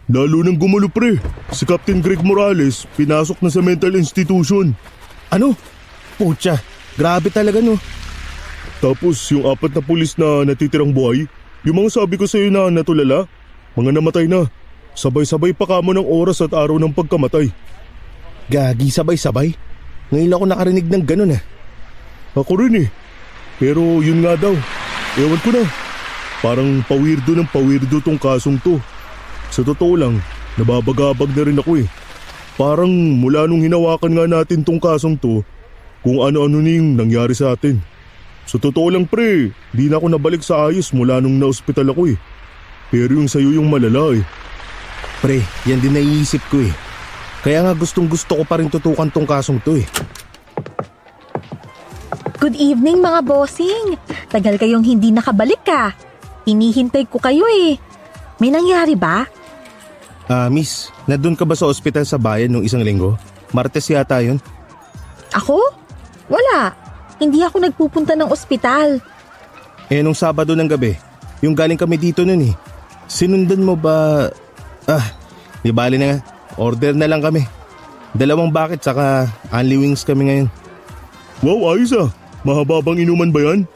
S1: Lalo nang gumulo pre. Si Captain Greg Morales pinasok na sa mental institution.
S4: Ano? Pucha, grabe talaga no.
S1: Tapos yung 4 na pulis na natitirang buhay, yung mga sabi ko sa iyo na natulala, mga namatay na. Sabay-sabay pa kamo ng oras at araw ng pagkamatay.
S4: Gagi, sabay-sabay? Ngayon ako nakarinig ng ganun ah.
S1: Ako rin eh. Pero yun nga daw, ewan ko na. Parang pawirdo ng pawirdo tong kasong to. Sa totoo lang, nababagabag na rin ako eh. Parang mula nung hinawakan nga natin tong kasong to, kung ano-ano na yung nangyari sa atin. Sa totoo lang pre, di na ako nabalik sa ayos mula nung na-ospital ako eh. Pero yung sa'yo yung malala eh.
S4: Pre, yan din naiisip ko eh. Kaya nga gustong gusto ko pa rin tutukan tong kasong to eh.
S3: Good evening mga bossing. Tagal kayong hindi nakabalik ka. Hinihintay ko kayo eh. May nangyari ba?
S4: Miss, nandun ka ba sa ospital sa bayan nung isang linggo? Martes yata yun.
S3: Ako? Wala. Hindi ako nagpupunta ng ospital.
S4: Nung Sabado ng gabi, yung galing kami dito nun eh. Sinundan mo ba... di bali na nga. Order na lang kami. 2 bucket saka only wings kami ngayon.
S1: Wow, ayos ah. Mahaba bang inuman ba yan?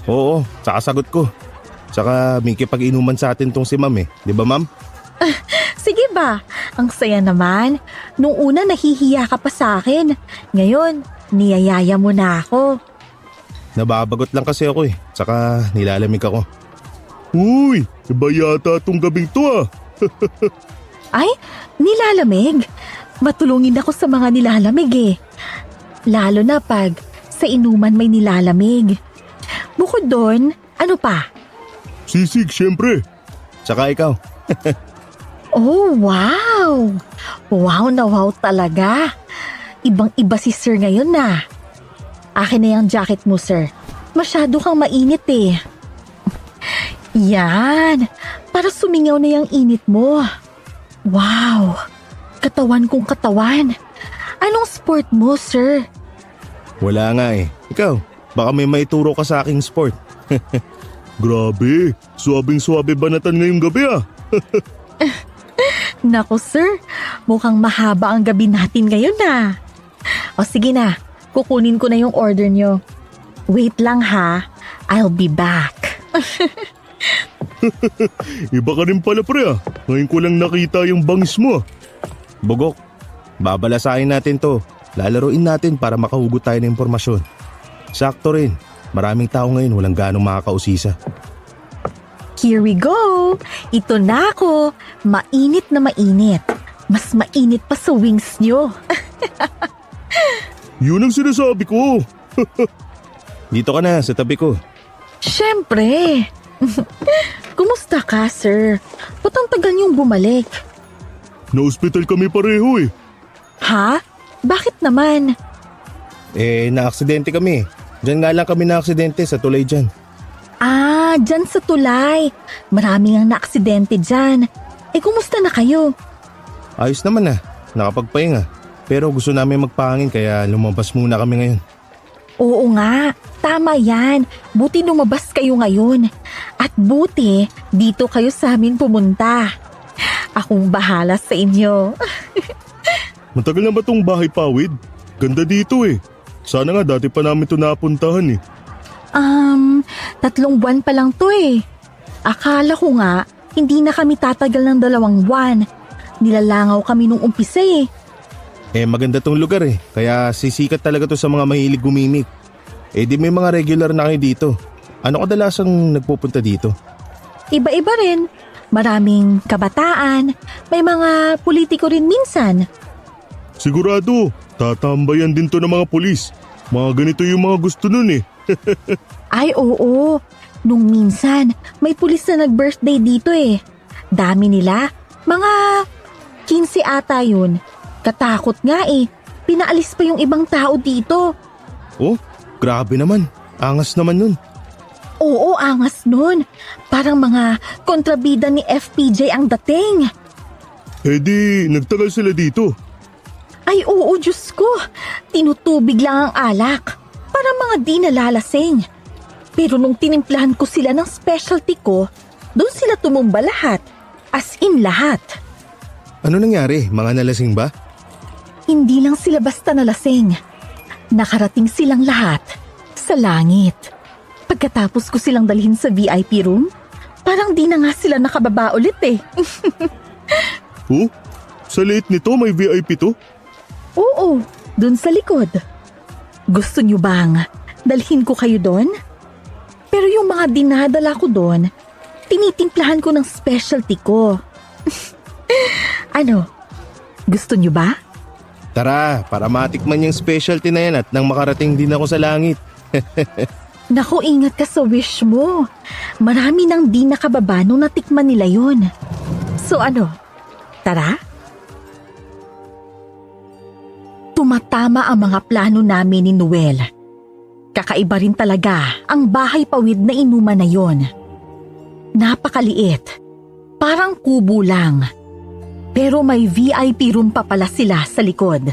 S4: Oo, saka sagot ko. Saka may kipag-inuman sa atin tong si ma'am eh. Di ba ma'am?
S3: Sige ba? Ang saya naman. Nung una nahihiya ka pa sa akin. Ngayon, niyayaya mo na ako.
S4: Nababagot lang kasi ako eh. Saka nilalamig ako.
S1: Uy, iba yata tong gabing to ah.
S3: Ay, nilalamig? Matulungin ako sa mga nilalamig eh. Lalo na pag sa inuman may nilalamig. Bukod doon, ano pa?
S1: Sisig, syempre.
S4: Saka ikaw.
S3: Oh, wow! Wow na wow talaga. Ibang-iba si sir ngayon na. Akin na yung jacket mo, sir. Masyado kang mainit eh. Yan, para sumingaw na yung init mo. Wow, katawan kong katawan. Anong sport mo, sir?
S4: Wala nga eh. Ikaw, baka may maituro ka sa aking sport.
S1: Grabe, suwabing-suwabe banatan ngayong gabi ah.
S3: Naku, sir, mukhang mahaba ang gabi natin ngayon na. O sige na, kukunin ko na yung order nyo. Wait lang ha, I'll be back.
S1: Iba ka rin pala pre ah. Ngayon ko lang nakita yung bangis mo ah.
S4: Bugok, babalasahin natin to. Lalaroin natin para makahugot tayo ng impormasyon. Sakto rin, maraming tao ngayon walang ganong makakausisa.
S3: Here we go! Ito na ako. Mainit na mainit. Mas mainit pa sa wings nyo.
S1: Yun ang sinasabi ko.
S4: Dito ka na sa tabi ko.
S3: Siyempre. Kumusta ka, sir? Ba't ang tagal niyong bumalik?
S1: Na-hospital kami pareho eh.
S3: Ha? Bakit naman?
S4: Na-aksidente kami. Diyan nga lang kami na-aksidente sa tulay dyan.
S3: Ah, dyan sa tulay. Maraming ang naaksidente dyan. Kumusta na kayo?
S4: Ayos naman nakapagpahinga. Pero gusto namin magpahangin kaya lumabas muna kami ngayon.
S3: Oo nga, tama yan. Buti lumabas kayo ngayon. At buti, dito kayo sa amin pumunta. Akong bahala sa inyo.
S1: Matagal na ba tong bahay pawid? Ganda dito eh. Sana nga dati pa namin ito napuntahan eh.
S3: 3 buwan pa lang to eh. Akala ko nga, hindi na kami tatagal ng 2 buwan. Nilalangaw kami nung umpisa eh.
S4: Maganda tong lugar eh. Kaya sisikat talaga to sa mga mahilig gumimik. Di may mga regular na kayo dito. Ano kadalasang nagpupunta dito?
S3: Iba-iba rin. Maraming kabataan. May mga politiko rin minsan.
S1: Sigurado, tatambayan din to ng mga pulis. Mga ganito yung mga gusto nun eh.
S3: Ay oo, nung minsan may pulis na nag-birthday dito eh. Dami nila, mga 15 ata yun. Katakot nga eh, pinaalis pa yung ibang tao dito.
S4: Oh, grabe naman. Angas naman nun.
S3: Oo, angas nun. Parang mga kontrabida ni FPJ ang dating.
S1: Di, nagtagal sila dito.
S3: Ay oo, Diyos ko. Tinutubig lang ang alak. Para mga di nalalasing. Pero nung tinimplahan ko sila ng specialty ko, doon sila tumumba lahat. As in lahat.
S4: Ano nangyari? Mga nalasing ba?
S3: Hindi lang sila basta nalasing. Nakarating silang lahat sa langit. Pagkatapos ko silang dalhin sa VIP room, parang di na nga sila nakababa ulit eh.
S1: Oh, sa late nito may VIP to?
S3: Oo, dun sa likod. Gusto nyo bang dalhin ko kayo doon? Pero yung mga dinadala ko doon, tinitimplahan ko ng specialty ko. Ano, gusto nyo ba?
S1: Tara, para matikman yung specialty na yan at nang makarating din ako sa langit.
S3: Naku, ingat ka sa wish mo. Marami nang di nakababa nung natikman nila yun. So ano, tara? Tumatama ang mga plano namin ni Noel. Kakaiba rin talaga ang bahay pawid na inuman na yon. Napakaliit, parang kubo lang. Pero may VIP room pa pala sila sa likod.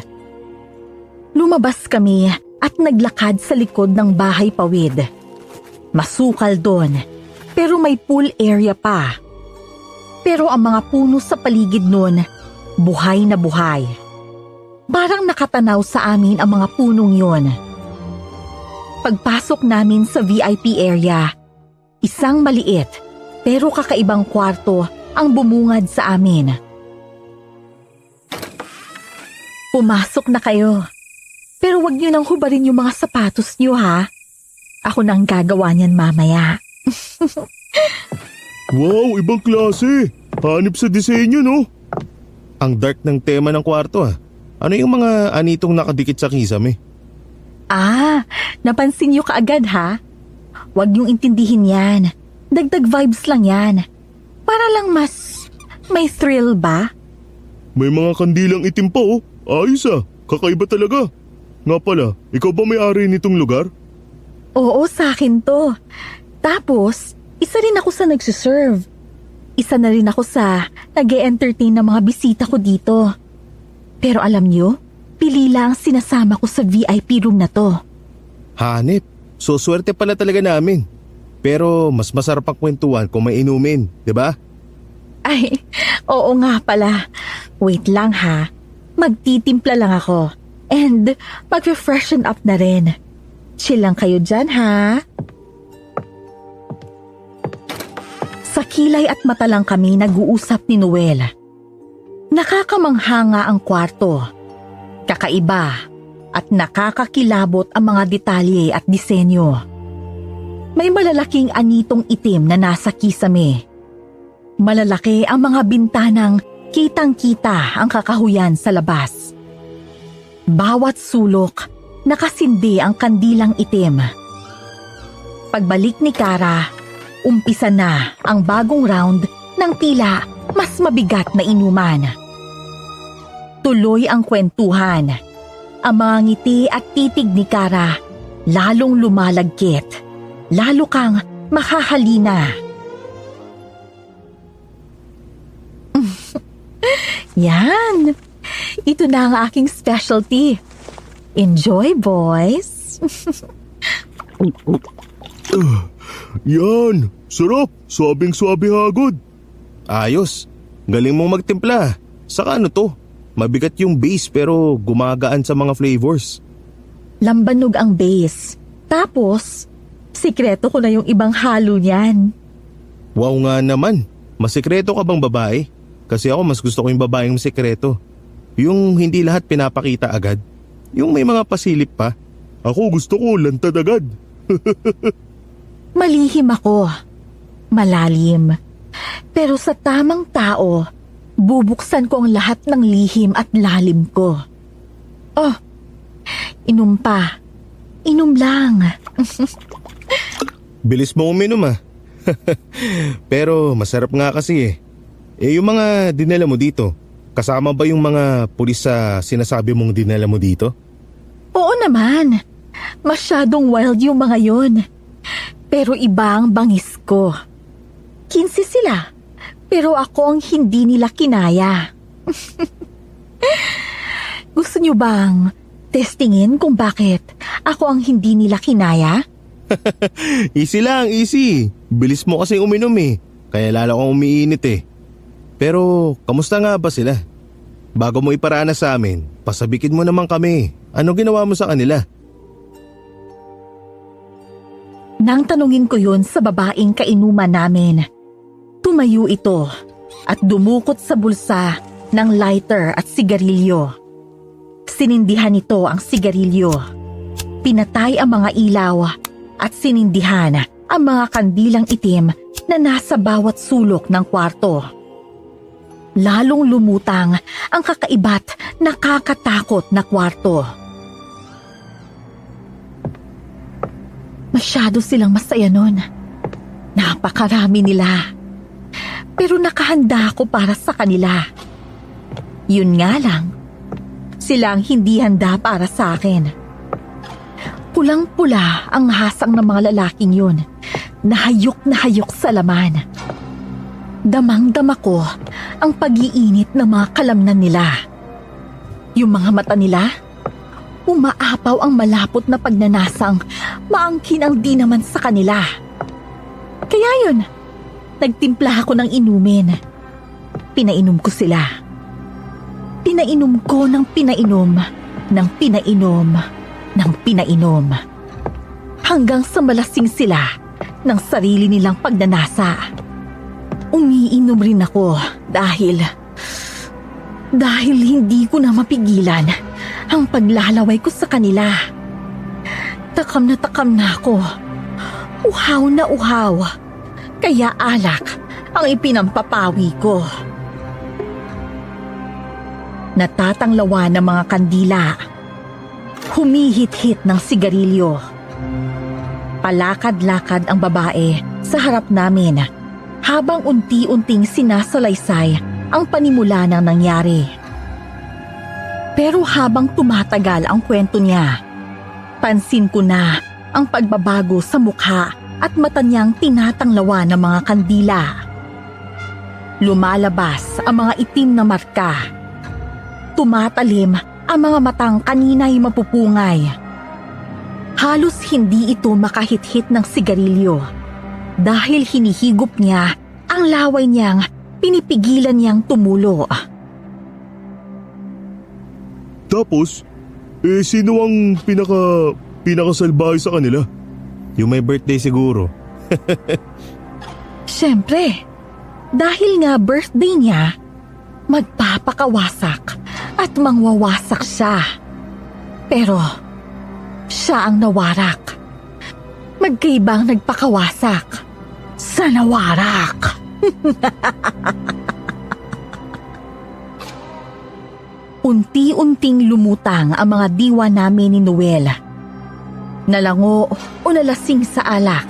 S3: Lumabas kami at naglakad sa likod ng bahay pawid. Masukal doon, pero may pool area pa. Pero ang mga puno sa paligid noon, buhay na buhay. Parang nakatanaw sa amin ang mga punong yon. Pagpasok namin sa VIP area, isang maliit pero kakaibang kwarto ang bumungad sa amin. Pumasok na kayo. Pero wag niyo nang hubarin yung mga sapatos niyo ha. Ako nang gagawa niyan mamaya.
S1: Wow, ibang klase. Hanip sa disenyo, no? Ang dark ng tema ng kwarto ah. Ano yung mga anitong nakadikit sa kisame?
S3: Ah, napansin niyo kaagad ha? Wag niyong intindihin yan. Dagdag vibes lang yan. Para lang mas may thrill ba?
S1: May mga kandilang itim pa oh. Ayos ah, kakaiba talaga. Nga pala, ikaw ba may-ari nitong lugar?
S3: Oo, sa akin to. Tapos, isa rin ako sa nagsiserve. Isa na rin ako sa nag-e-entertain ng mga bisita ko dito. Pero alam niyo, pili lang sinasama ko sa VIP room na to.
S1: Hanip, so swerte pala talaga namin. Pero mas masarap ang kwentuhan kung may inumin, di ba?
S3: Ay, oo nga pala. Wait lang ha. Magtitimpla lang ako. And mag-refreshen up na rin. Chill lang kayo dyan ha. Sa kilay at mata lang kami nag-uusap ni Noel. Nakakamangha nga ang kwarto. Kakaiba at nakakakilabot ang mga detalye at disenyo. May malalaking anitong itim na nasa kisame. Malalaki ang mga bintanang kitang-kita ang kakahuyan sa labas. Bawat sulok, nakasindi ang kandilang itim. Pagbalik ni Kara, umpisa na ang bagong round ng tila mas mabigat na inuman. Tuloy ang kwentuhan. Ang mga ngiti at titig ni Kara lalong lumalagkit. Lalo kang makahalina. Yan. Ito na ang aking specialty. Enjoy, boys.
S1: Yan, sarap. Swabing-swabe hagod. Ayos. Galing mong magtimpla. Saka ano to? Mabigat yung base pero gumagaan sa mga flavors.
S3: Lambanog ang base. Tapos, sikreto ko na yung ibang halo niyan.
S1: Wow nga naman. Masikreto ka bang babae? Kasi ako mas gusto ko yung babaeng masikreto. Yung hindi lahat pinapakita agad. Yung may mga pasilip pa. Ako gusto ko lantad agad.
S3: Malihim ako. Malalim. Pero sa tamang tao, bubuksan ko ang lahat ng lihim at lalim ko. Oh, inom pa. Inom lang.
S1: Bilis mo uminom ah. Pero masarap nga kasi eh. Yung mga dinala mo dito, kasama ba yung mga pulis sa sinasabi mong dinala mo dito?
S3: Oo naman. Masyadong wild yung mga yon. Pero iba ang bangis ko. 15 sila. Pero ako ang hindi nila kinaya. Gusto niyo bang testingin kung bakit ako ang hindi nila kinaya?
S1: Easy lang, easy. Bilis mo kasi uminom eh. Kaya lalo kang umiinit eh. Pero kamusta nga ba sila? Bago mo iparana sa amin, pasabikin mo naman kami. Ano ginawa mo sa kanila?
S3: Nang tanungin ko yun sa babaeng kainuman namin, tumayo ito at dumukot sa bulsa ng lighter at sigarilyo. Sinindihan nito ang sigarilyo. Pinatay ang mga ilaw at sinindihan ang mga kandilang itim na nasa bawat sulok ng kwarto. lalong lumutang ang kakaiba't nakakatakot na kwarto. Masyado silang masaya nun. Napakarami nila. Pero nakahanda ako para sa kanila. Yun nga lang, sila ang hindi handa para sa akin. Pulang-pula ang hasang ng mga lalaking yun. Nahayok na hayok sa laman. Damang-dama ko ang pag-iinit ng mga kalamnan nila. Yung mga mata nila, umaapaw ang malapot na pagnanasang maangkin ang di naman sa kanila. Kaya yun, nagtimpla ako ng inumin. Pinainom ko sila. Pinainom ko ng pinainom, ng pinainom, ng pinainom. Hanggang sa malasing sila ng sarili nilang pagnanasa. Umiinom rin ako dahil hindi ko na mapigilan ang paglalaway ko sa kanila. Takam na ako. Uhaw na uhaw. Kaya alak ang ipinampapawi ko. Natatanglawan ng mga kandila. Humihit-hit ng sigarilyo. Palakad-lakad ang babae sa harap namin habang unti-unting sinasalaysay ang panimula ng nangyari. Pero habang tumatagal ang kwento niya, pansin ko na ang pagbabago sa mukha at mata niyang tinatanglawan ng mga kandila. Lumalabas ang mga itim na marka. Tumatalim ang mga matang kanina'y mapupungay. Halos hindi ito makahit-hit ng sigarilyo dahil hinihigop niya ang laway niyang pinipigilan niyang tumulo.
S1: Tapos, sino ang pinakasalbahe sa kanila?
S5: Yung may birthday siguro.
S3: Siyempre, dahil nga birthday niya, magpapakawasak at mangwawasak siya. Pero, siya ang nawarak. Magkaibang nagpakawasak sa nawarak. Unti-unting lumutang ang mga diwa namin ni Noel. Nalango o nalasing sa alak,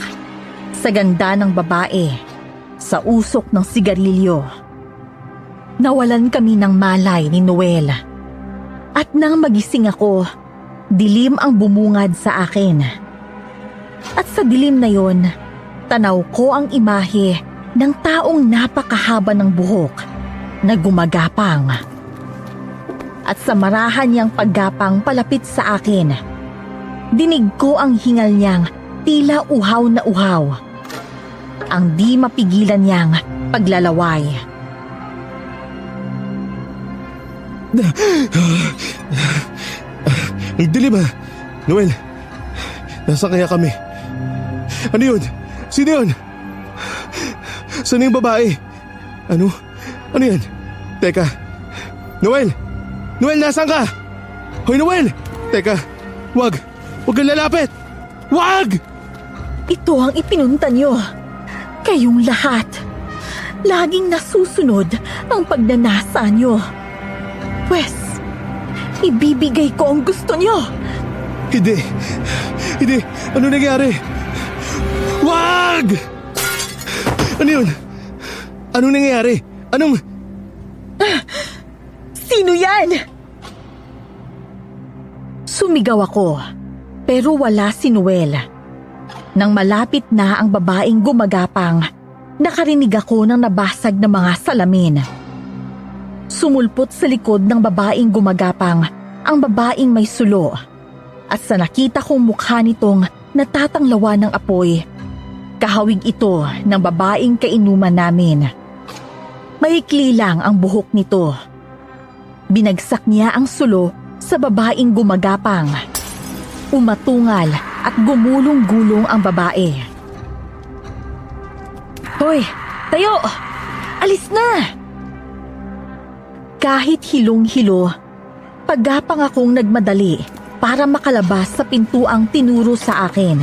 S3: sa ganda ng babae, sa usok ng sigarilyo. Nawalan kami ng malay ni Noel. At nang magising ako, dilim ang bumungad sa akin. At sa dilim na yon, tanaw ko ang imahe ng taong napakahaba ng buhok na gumagapang. At sa marahan niyang paggapang palapit sa akin, dinig ko ang hingal niyang tila uhaw na uhaw. Ang di mapigilan niyang paglalaway.
S1: Ang dilim ha. Noel, nasaan kaya kami? Ano yun? Sino yun? Saan yung babae? Ano? Ano yan? Teka. Noel! Noel, nasaan ka? Hoy, Noel! Teka, wag kang lalapit! Wag!
S3: Ito ang ipinunta niyo. Kayong lahat. Laging nasusunod ang pagnanasa niyo. Pwes, ibibigay ko ang gusto niyo.
S1: Hindi. Ano nangyari? Wag! Ano yun? Anong nangyayari?
S3: Sino yan? Sumigaw ako, pero wala si Noel. Nang malapit na ang babaeng gumagapang, nakarinig ako ng nabasag na mga salamin. Sumulpot sa likod ng babaeng gumagapang ang babaeng may sulo. At sa nakita kong mukha nitong natatanglawan ng apoy, kahawig ito ng babaeng kainuman namin. Maikli lang ang buhok nito. Binagsak niya ang sulo sa babaeng gumagapang. Umatungal at gumulong-gulong ang babae. Hoy, tayo! Alis na! Kahit hilong-hilo, paggapang akong nagmadali para makalabas sa pintuang tinuro sa akin.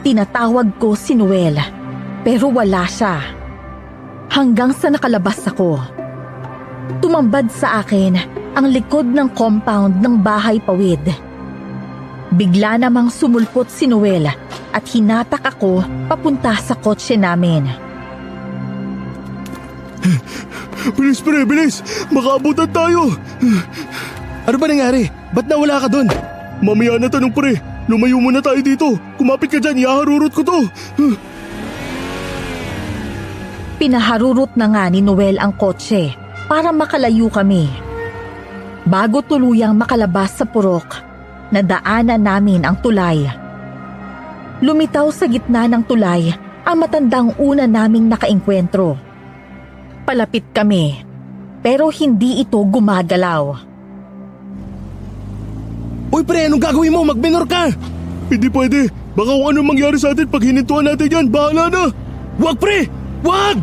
S3: Tinatawag ko si Noel, pero wala siya. Hanggang sa nakalabas ako, Tumambad sa akin ang likod ng compound ng bahay pawid. Bigla namang sumulpot si Noel at hinatak ako papunta sa kotse namin.
S1: Bilis pre, bilis! Makaabutan tayo!
S5: Ano ba nangyari? Ba't nawala ka dun?
S1: Mamaya na tanong pre, lumayo muna tayo dito. Kumapit ka dyan, ihaharurot ko to.
S3: Pinaharurot na nga ni Noel ang kotse para makalayo kami. Bago tuluyang makalabas sa purok, nadaanan namin ang tulay. Lumitaw sa gitna ng tulay ang matandang una naming nakaengkwentro. Palapit kami, pero hindi ito gumagalaw.
S5: Uy pre, anong gagawin mo? Magminor ka!
S1: Hindi pwede. Baka kung anong mangyari sa atin pag hinintuan natin yan, bahala na!
S5: Wag pre! Wag!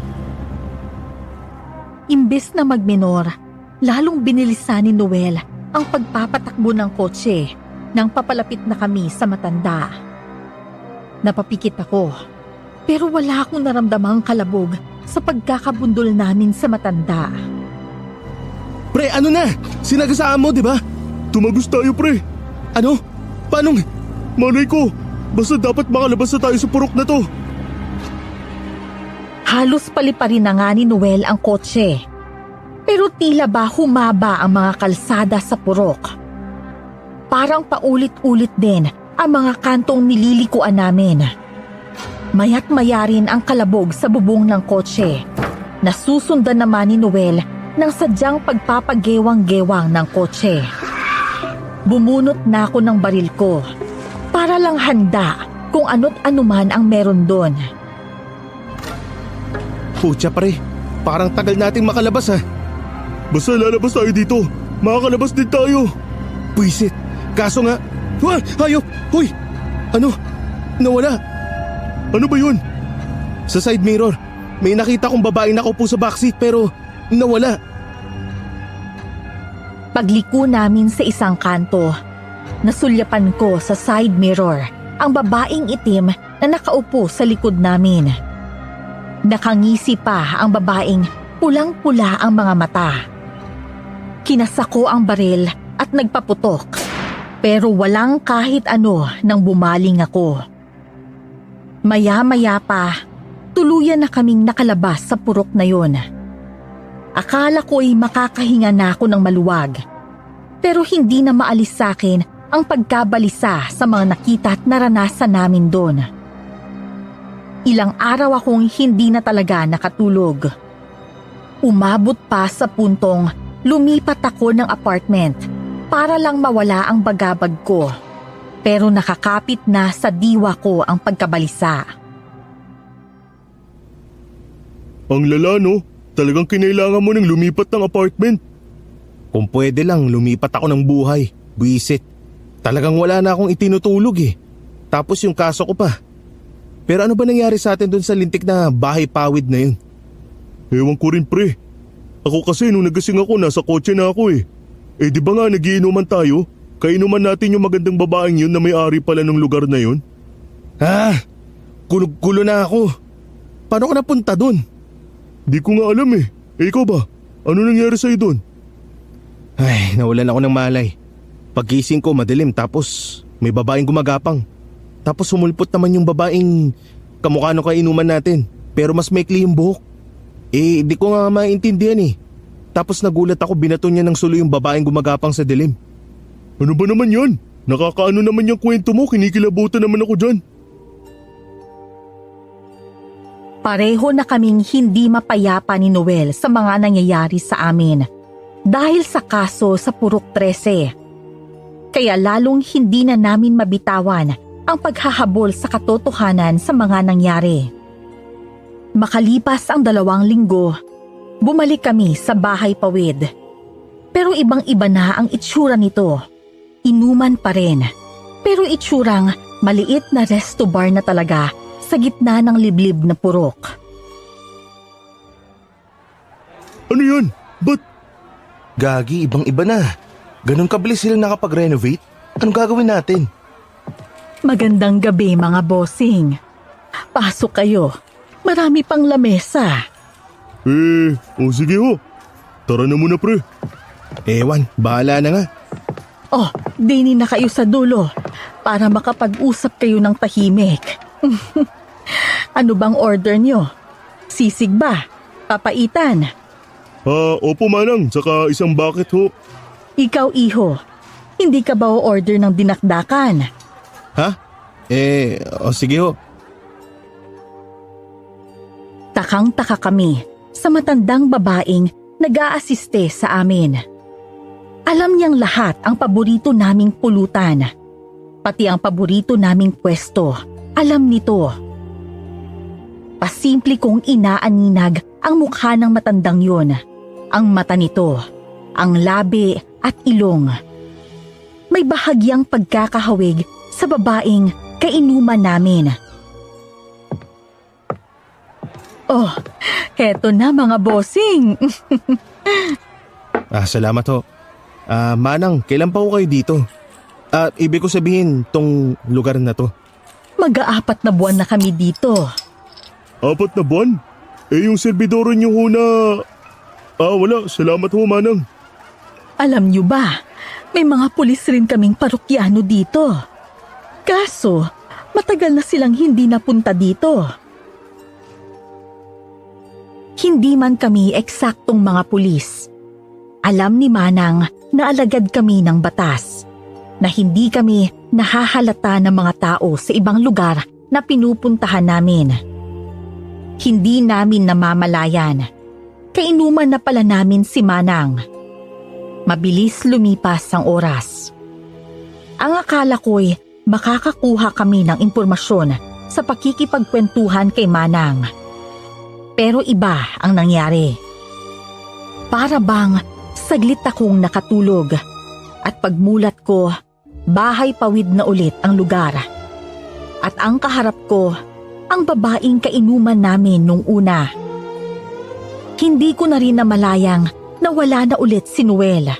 S3: Imbes na magminor, lalong binilisan ni Noel ang pagpapatakbo ng kotse nang papalapit na kami sa matanda. Napapikit ako, pero wala akong naramdamang kalabog sa pagkakabundol namin sa matanda.
S5: Pre, ano na? Sinagasaan mo, di ba?
S1: Tumagos tayo pre.
S5: Ano? Paano?
S1: Malay ko, basta dapat makalabas na tayo sa purok na to.
S3: Halos paliparin na nga ni Noel ang kotse. Pero tila ba humaba ang mga kalsada sa purok. Parang paulit-ulit din ang mga kantong nililikuan namin. Maya't maya rin ang kalabog sa bubong ng kotse. Nasusundan naman ni Noel ng sadyang pagpapagewang-gewang ng kotse. Bumunot na ako ng baril ko para lang handa kung ano't anuman ang meron doon.
S5: Pucha pre, parang tagal nating makalabas ha.
S1: Basta lalabas tayo dito, makakalabas din tayo.
S5: Buisit, kaso nga... Hayop! Hoy! Ano? Nawala.
S1: Ano ba yun?
S5: Sa side mirror, may nakita kong babaeng nakaupo sa backseat pero nawala.
S3: Pagliko namin sa isang kanto, nasulyapan ko sa side mirror ang babaeng itim na nakaupo sa likod namin. Nakangisi pa ang babaeng pulang-pula ang mga mata. Kinasako ang baril at nagpaputok, pero walang kahit ano nang bumaling ako. Maya-maya pa, tuluyan na kaming nakalabas sa purok na yon. Akala ko'y makakahinga na ako ng maluwag, pero hindi na maalis sa akin ang pagkabalisa sa mga nakita at naranasan namin doon. Ilang araw akong hindi na talaga nakatulog. Umabot pa sa puntong lumipat ako ng apartment para lang mawala ang bagabag ko. Pero nakakapit na sa diwa ko ang pagkabalisa.
S1: Ang lala no, talagang kinailangan mo ng lumipat ng apartment.
S5: Kung pwede lang, lumipat ako ng buhay. Buisit. Talagang wala na akong itinutulog eh. Tapos yung kaso ko pa. Pero ano ba nangyari sa atin dun sa lintik na bahay pawid na yun?
S1: Ewan ko rin pre. Ako kasi nung nagising ako nasa kotse na ako eh. Eh di ba nga nagiinuman tayo? Kainuman natin yung magandang babaeng yun na may-ari pala ng lugar na yun.
S5: Kulog-kulo na ako. Paano ka napunta dun?
S1: Di ko nga alam eh. Eh ikaw ba? Ano nangyari sa'yo dun?
S5: Ay, nawalan ako ng malay. Paggising ko madilim tapos may babaeng gumagapang. Tapos sumulpot naman yung babaeng kamukha nung kainuman natin. Pero mas maikli yung buhok. Eh, di ko nga maintindihan eh. Tapos nagulat ako, binato niya ng sulo yung babaeng gumagapang sa dilim.
S1: Ano ba naman yan? Nakakaano naman yung kwento mo, kinikilabutan naman ako dyan.
S3: Pareho na kaming hindi mapayapa ni Noel sa mga nangyayari sa amin dahil sa kaso sa Purok 13. Kaya lalong hindi na namin mabitawan ang paghahabol sa katotohanan sa mga nangyari. Makalipas ang 2 linggo, bumalik kami sa bahay pawid. Pero ibang-iba na ang itsura nito. Inuman pa rin, pero itsurang maliit na resto bar na talaga sa gitna ng liblib na purok.
S1: Ano yan? Ba't?
S5: Gagi, ibang-iba na. Ganon kabilis sila nakapag-renovate? Anong gagawin natin?
S3: Magandang gabi mga bossing. Pasok kayo. Marami pang lamesa.
S1: Sige ho. Tara na muna pre.
S5: Ewan, bahala na nga.
S3: Oh, dinin na kayo sa dulo para makapag-usap kayo ng tahimik. Ano bang order nyo? Sisig ba? Papaitan?
S1: Opo manang, saka isang bucket ho.
S3: Ikaw, iho, hindi ka ba o-order ng dinakdakan?
S5: Ha? Sige ho.
S3: Takang-taka kami sa matandang babaeng nag-aasiste sa amin. Alam niyang lahat ang paborito naming pulutan. Pati ang paborito naming pwesto. Alam nito. Pasimple kong inaaninag ang mukha ng matandang yon. Ang mata nito, ang labi at ilong. May bahagyang pagkakahawig sa babaeng kainuman namin. Oh, heto na mga bossing.
S5: Salamat ho. Manang, kailan pa ho kayo dito? Ibig ko sabihin, tong lugar na to.
S3: Mag-aapat na buwan na kami dito.
S1: 4 na buwan? Yung servidoro niyo ho na... wala. Salamat ho manang.
S3: Alam niyo ba, may mga pulis rin kaming parokyano dito. Kaso, matagal na silang hindi napunta dito. Hindi man kami eksaktong mga pulis. Alam ni Manang na alagad kami ng batas, na hindi kami nahahalata ng mga tao sa ibang lugar na pinupuntahan namin. Hindi namin namamalayan. Kainuman na pala namin si Manang. Mabilis lumipas ang oras. Ang akala ko'y makakakuha kami ng impormasyon sa pakikipagkwentuhan kay Manang. Pero iba ang nangyari. Para bang saglit akong nakatulog at pagmulat ko, bahay pawid na ulit ang lugar. At ang kaharap ko, ang babaeng kainuman namin nung una. Hindi ko na rin namalayang na wala na ulit si Noel.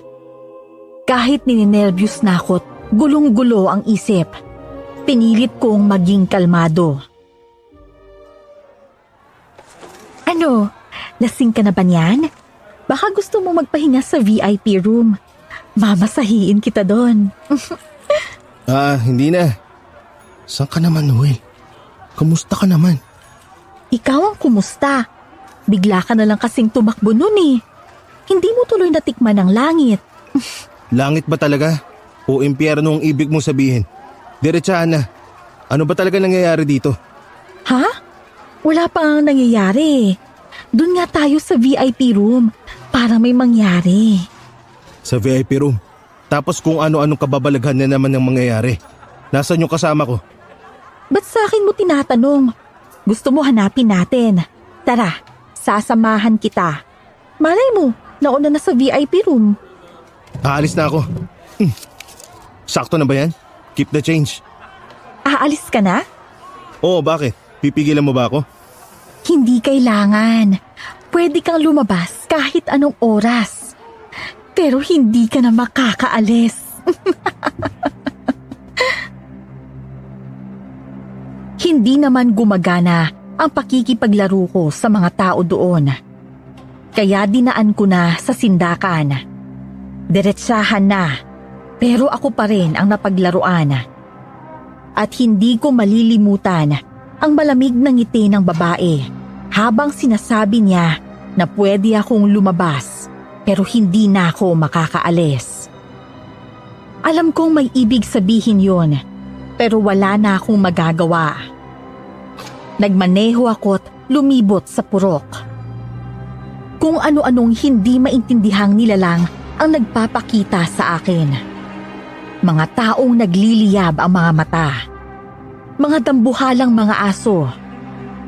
S3: Kahit nininervyos na ako't gulong-gulo ang isip, pinilit kong maging kalmado. Ano, lasing ka na ba niyan? Baka gusto mo magpahinga sa VIP room. Mamasahiin kita doon.
S5: Hindi na. Saan ka naman, Noel? Kamusta ka naman?
S3: Ikaw ang kumusta? Bigla ka na lang kasing tumakbo nun eh. Hindi mo tuloy natikman ang langit.
S5: Langit ba talaga? O impyerno ang ibig mong sabihin? Diretsahan na. Ano ba talaga nangyayari dito?
S3: Ha? Wala pang nangyayari. Doon nga tayo sa VIP room para may mangyari.
S5: Sa VIP room? Tapos kung ano-anong kababalaghan na naman ang mangyayari. Nasaan yung kasama ko?
S3: Ba't sa akin mo tinatanong? Gusto mo hanapin natin. Tara, sasamahan kita. Malay mo, nauna na sa VIP room.
S5: Aalis na ako. Sakto na ba yan? Keep the change.
S3: Aalis ka na?
S5: Oo, bakit? Pipigilan mo ba ako?
S3: Hindi kailangan. Pwede kang lumabas kahit anong oras. Pero hindi ka na makakaalis. Hindi naman gumagana ang pakikipaglaro ko sa mga tao doon. Kaya dinaan ko na sa sindakan. Diretsahan na, pero ako pa rin ang napaglaruan. At hindi ko malilimutan ang malamig na ngiti ng babae habang sinasabi niya na pwede akong lumabas pero hindi na ako makakaalis. Alam kong may ibig sabihin yon, pero wala na akong magagawa. Nagmaneho ako't lumibot sa purok. Kung ano-anong hindi maintindihang nilalang ang nagpapakita sa akin. Mga taong nagliliyab ang mga mata. Mga dambuhalang mga aso.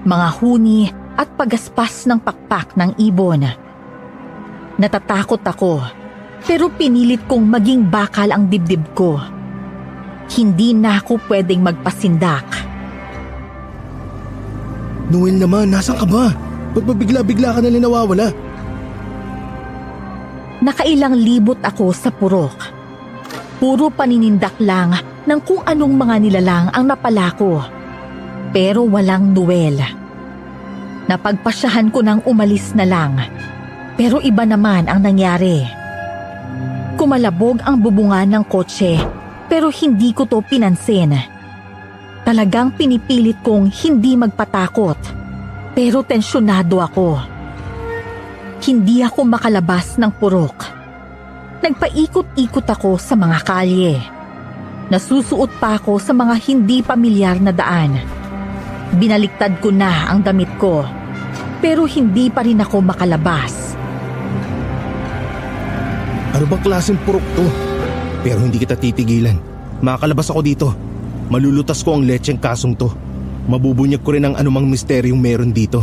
S3: Mga huni at pagaspas ng pakpak ng ibon. Natatakot ako, pero pinilit kong maging bakal ang dibdib ko. Hindi na ako pwedeng magpasindak.
S5: Noel naman, nasan ka ba? Ba't ba bigla-bigla ka nalang nawawala?
S3: Nakailang libot ako sa purok. Puro paninindak lang ng kung anong mga nilalang ang napala ko. Pero walang Noel. Napagpasyahan ko nang umalis na lang. Pero iba naman ang nangyari. Kumalabog ang bubungan ng kotse pero hindi ko to pinansin. Talagang pinipilit kong hindi magpatakot pero tensyonado ako. Hindi ako makalabas ng purok. Nagpaikot-ikot ako sa mga kalye. Nasusuot pa ako sa mga hindi pamilyar na daan. Binaliktad ko na ang damit ko pero hindi pa rin ako makalabas.
S5: Ano bang klaseng purok to? Pero hindi kita titigilan. Makakalabas ako dito. Malulutas ko ang lecheng kasong to. Mabubunyag ko rin ang anumang misteryong meron dito.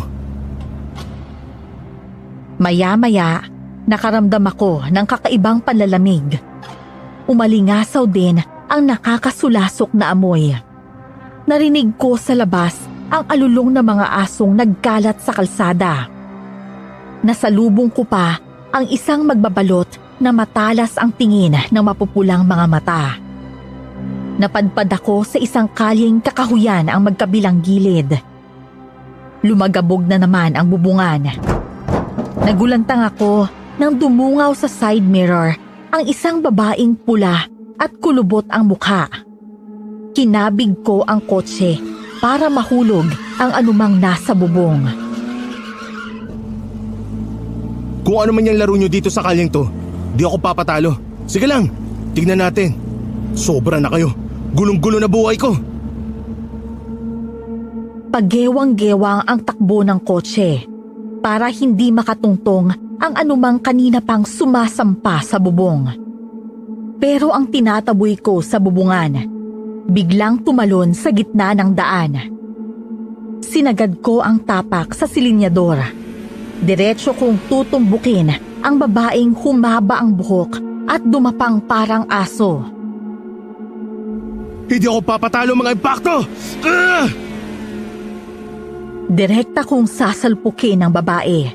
S3: Maya-maya, nakaramdam ako ng kakaibang panlalamig. Umalingasaw din ang nakakasulasok na amoy. Narinig ko sa labas ang alulong na mga asong nagkalat sa kalsada. Nasalubong ko pa ang isang magbabalot na matalas ang tingin ng mapupulang mga mata. Napadpad ako sa isang kalyeng kakahuyan ang magkabilang gilid. Lumagabog na naman ang bubungan. Nagulantang ako nang dumungaw sa side mirror ang isang babaeng pula at kulubot ang mukha. Kinabig ko ang kotse para mahulog ang anumang nasa bubong.
S5: Kung ano man yung laro nyo dito sa kalyeng to, di ako papatalo. Sige lang, tignan natin. Sobra na kayo. Gulong-gulo na buhay ko.
S3: Pagewang-gewang ang takbo ng kotse para hindi makatungtong ang anumang kanina pang sumasampa sa bubong. Pero ang tinataboy ko sa bubungan, biglang tumalon sa gitna ng daan. Sinagad ko ang tapak sa silinyador. Diretso kong tutumbukin ang babaeng humaba ang buhok at dumapang parang aso.
S5: Hindi ako papatalo mga impakto! Ah!
S3: Direkta kong sasalpukin ang babae.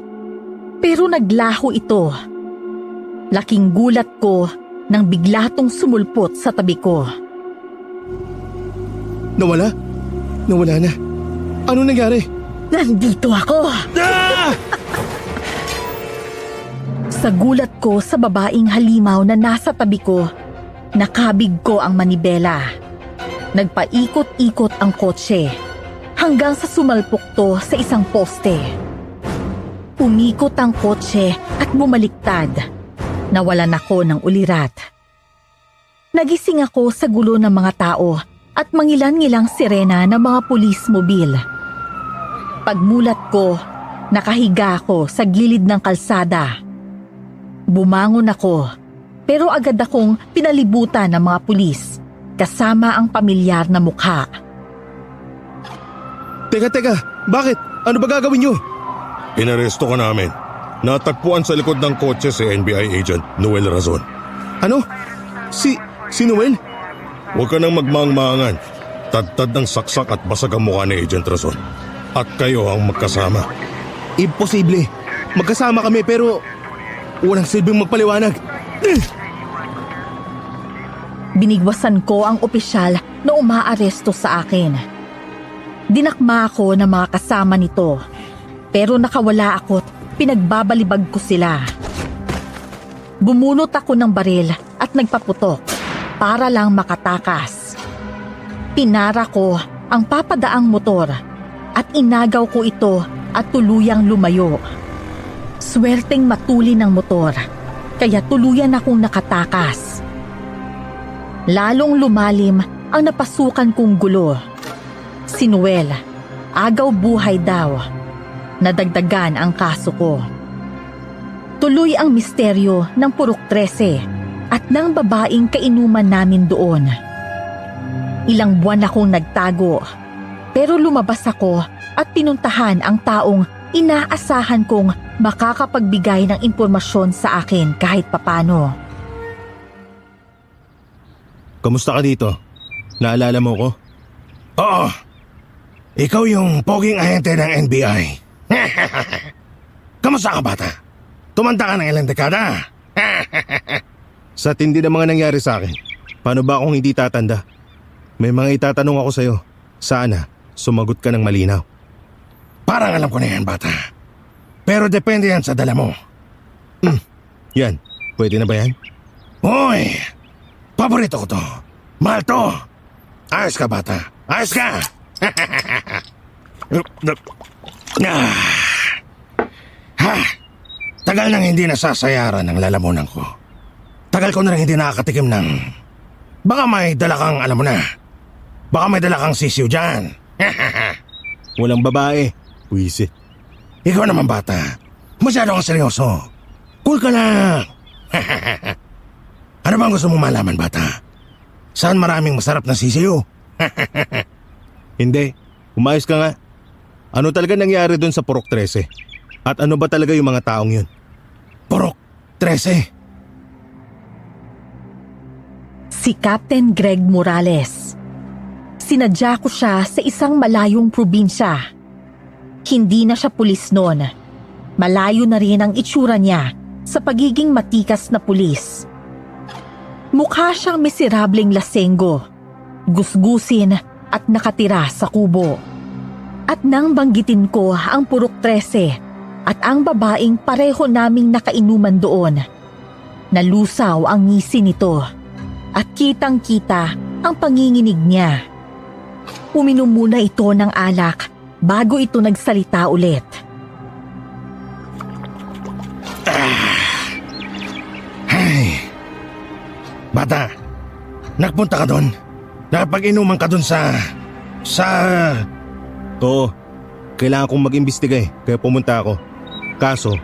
S3: Pero naglaho ito. Laking gulat ko nang bigla tong sumulpot sa tabi ko.
S5: Nawala? Nawala na. Ano nangyari?
S3: Nandito ako!
S5: Ah!
S3: Sa gulat ko sa babaeng halimaw na nasa tabi ko, nakabig ko ang manibela. Nagpaikot-ikot ang kotse hanggang sa sumalpok to sa isang poste. Umikot ang kotse at bumaliktad. Nawalan ako ng ulirat. Nagising ako sa gulo ng mga tao at mangilan-ngilang sirena ng mga pulis mobil. Pagmulat ko, nakahiga ako sa gilid ng kalsada. Bumangon ako, pero agad akong pinalibutan ng mga pulis kasama ang pamilyar na mukha.
S5: Teka, bakit? Ano ba gagawin nyo?
S1: Inaresto ka namin. Natagpuan sa likod ng kotse si NBI agent Noel Razon.
S5: Ano? Si Noel?
S1: Huwag ka nang magmangmangan. Tadtad ng saksak at basag ang mukha ni Agent Razon. At kayo ang magkasama.
S5: Imposible. Magkasama kami pero walang silbing magpaliwanag.
S3: Binigwasan ko ang opisyal na umaaresto sa akin. Dinakma ako ng mga kasama nito, pero nakawala ako't pinagbabalibag ko sila. Bumunot ako ng baril at nagpaputok para lang makatakas. Pinara ko ang papadaang motor at inagaw ko ito at tuluyang lumayo. Swerteng matuli ng motor, kaya tuluyan akong nakatakas. Lalong lumalim ang napasukan kong gulo. Si Noel, agaw buhay daw. Nadagdagan ang kaso ko. Tuloy ang misteryo ng Purok 13 at ng babaeng kainuman namin doon. Ilang buwan akong nagtago, pero lumabas ako at pinuntahan ang taong inaasahan kong makakapagbigay ng impormasyon sa akin kahit papano.
S5: Kamusta ka dito? Naalala mo ko?
S4: Oo. Ikaw yung poging ahente ng NBI. Kamusta ka, bata? Tumanda ka ng ilang dekada.
S5: Sa tindi ng mga nangyari sa akin, paano ba akong hindi tatanda? May mga itatanong ako sa'yo. Sana, sumagot ka ng malinaw.
S4: Parang alam ko na yan, bata. Pero depende yan sa dala mo.
S5: Yan, pwede na ba yan?
S4: Hoy! Paborito ko to. Mahal to. Ayos ka, bata. Ayos ka! Ah. Ha! Tagal nang hindi nasasayaran ng lalamunan ko. Tagal ko na rin hindi nakakatikim ng... Baka may dala kang, alam mo na. Baka may dala kang sisiw dyan.
S5: Walang babae. Wisit.
S4: Ikaw naman, bata. Masyado kang seryoso. Cool ka lang. Ano bang gusto mong malaman, bata? Saan maraming masarap na sisiyo?
S5: Hindi. Umayos ka nga. Ano talaga nangyari doon sa Purok 13? At ano ba talaga yung mga taong yun?
S4: Purok 13.
S3: Si Captain Greg Morales. Sinadya ko siya sa isang malayong probinsya. Hindi na siya pulis noon. Malayo na rin ang itsura niya sa pagiging matikas na pulis. Mukha siyang miserableng lasenggo, gusgusin at nakatira sa kubo. At nang banggitin ko ang Purok 13 at ang babaeng pareho naming nakainuman doon, nalusaw ang ngisi nito at kitang-kita ang panginginig niya. Uminom muna ito ng alak bago ito nagsalita ulit.
S4: Ay. Bata, nagpunta ka doon? Nakapag-inuman ka doon sa...
S5: Oo, kailangan kong mag-imbestiga kaya pumunta ako. Kaso,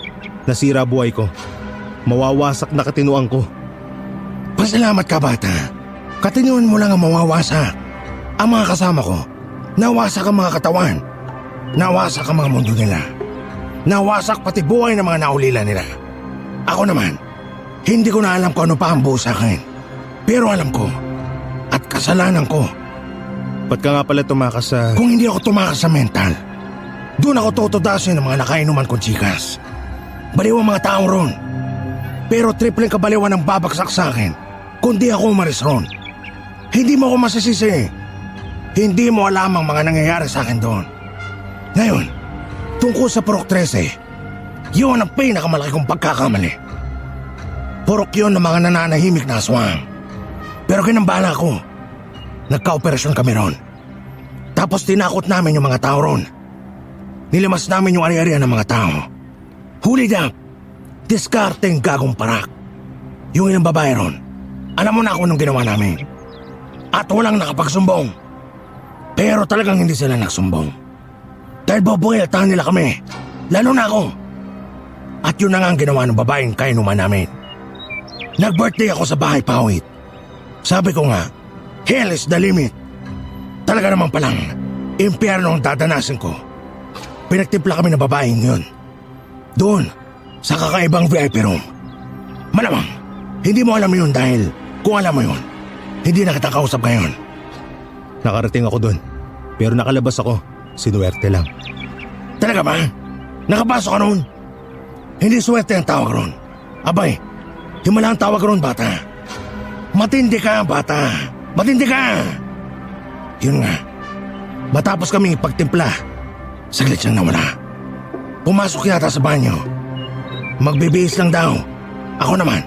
S5: nasira buhay ko. Mawawasak na katinuan ko.
S4: Pasalamat ka, bata. Katinuan mo lang ang mawawasak. Ang mga kasama ko, nawasak ang mga katawan. Nawasak ang mga mundo nila. Nawasak pati buhay ng mga naulila nila. Ako naman, hindi ko na alam kung ano pa ang buo sa akin. Pero alam ko, at kasalanan ko,
S5: Ba't ka nga pala tumakas sa...
S4: kung hindi ako tumakas sa mental, doon ako totodasin ng mga nakainuman kong chikas. Baliw ang mga taong ron. Pero tripleng kabaliwan ang babagsak sa akin kung di ako umalis ron. Hindi mo ako masisisi. Hindi mo alam ang mga nangyayari sa akin doon. Ngayon, tungkol sa Purok 13, yun ang pinakamalaki kong pagkakamali. Purok yun ng mga nananahimik na aswang. Pero kinambala ko. Nagka-operasyon kami ron. Tapos tinakot namin yung mga tao ron. Nilimas namin yung ari-arian ng mga tao. Huli up, diskarteng gagong parak. Yung ilang babae ron, alam mo na kung anong ginawa namin. At walang nakapagsumbong. Pero talagang hindi sila nagsumbong. Dahil boboyaltahan nila kami, lalo na ako. At yun na nga ang ginawa ng babaeng kainuman namin. Nag-birthday ako sa bahay pawit. Sabi ko nga, hell is the limit. Talaga naman palang, impyerno ang dadanasin ko. Pinagtimpla kami ng babaeng yun. Doon, sa kakaibang VIP room. Malamang, hindi mo alam yun dahil kung alam mo yun, hindi na kita kausap ngayon.
S5: Nakarating ako doon. Pero nakalabas ako. Sinuwerte lang.
S4: Talaga ba? Nakapasok ka noon? Hindi swerte ang tawag ron. Abay, himala ang tawag ron, bata. Matindi ka, bata. Matindi ka! Yun nga, matapos kami pagtimpla, saglit siyang nawala. Pumasok yata sa banyo. Magbibihis lang daw. Ako naman,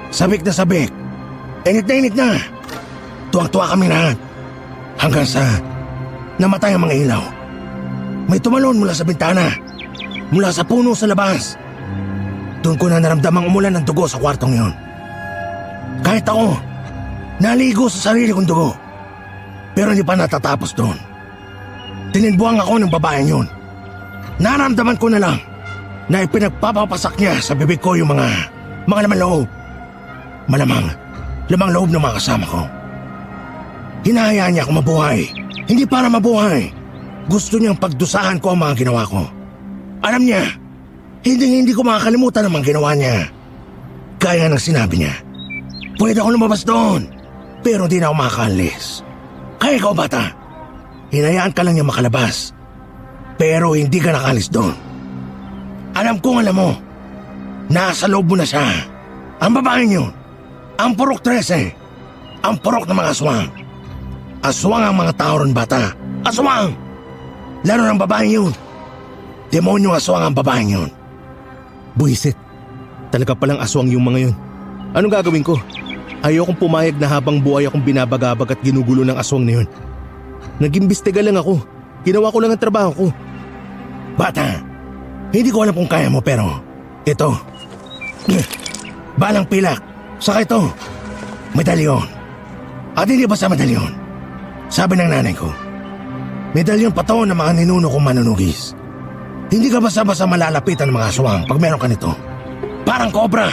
S4: sabik na sabik. Init na. Tuwang-tuwa kami lahat. Hanggang sa namatay ang mga ilaw. May tumalon mula sa bintana. Mula sa puno sa labas. Doon ko na naramdamang umulan ng dugo sa kwartong yun. Kahit ako, naligo sa sarili kong dugo. Pero hindi pa natatapos doon. Tinidbuang ako ng babaeng yun. Naramdaman ko na lang na ipinagpapapasak niya sa bibig ko yung mga laman loob. Malamang, lamang loob ng mga kasama ko. Hinahayaan niya ako mabuhay. Hindi para mabuhay. Gusto niyang pagdusahan ko ang mga ginawa ko. Alam niya, hindi ko makakalimutan ang mga ginawa niya. Kaya ng sinabi niya, pwede ako lumabas doon, pero di na ako makakaalis. Kaya ikaw, bata, hinayaan ka lang niya makalabas, pero hindi ka nakaalis doon. Alam mo, nasa loob mo na siya. Ang babaeng yun, ang Purok 13, ang purok ng mga aswang. Aswang ang mga tao ron, bata. Aswang! Lalo ng babaeng yun. Demonyo aswang ang babaeng yun.
S5: Buisit. Talaga palang aswang yung mga yun. Anong gagawin ko? Ayokong pumayag na habang buhay akong binabagabag at ginugulo ng aswang na yun. Nag-imbestiga lang ako. Ginawa ko lang ang trabaho ko.
S4: Bata, hindi ko alam kung kaya mo pero ito. Balang pilak. Saka ito. Medalyon. At hindi ba sa medalyon? Sabi ng nanay ko, medalyon pa to ng mga ninuno kong manunugis. Hindi ka basta-basta malalapitan ng mga aswang pag meron ka nito. Parang cobra.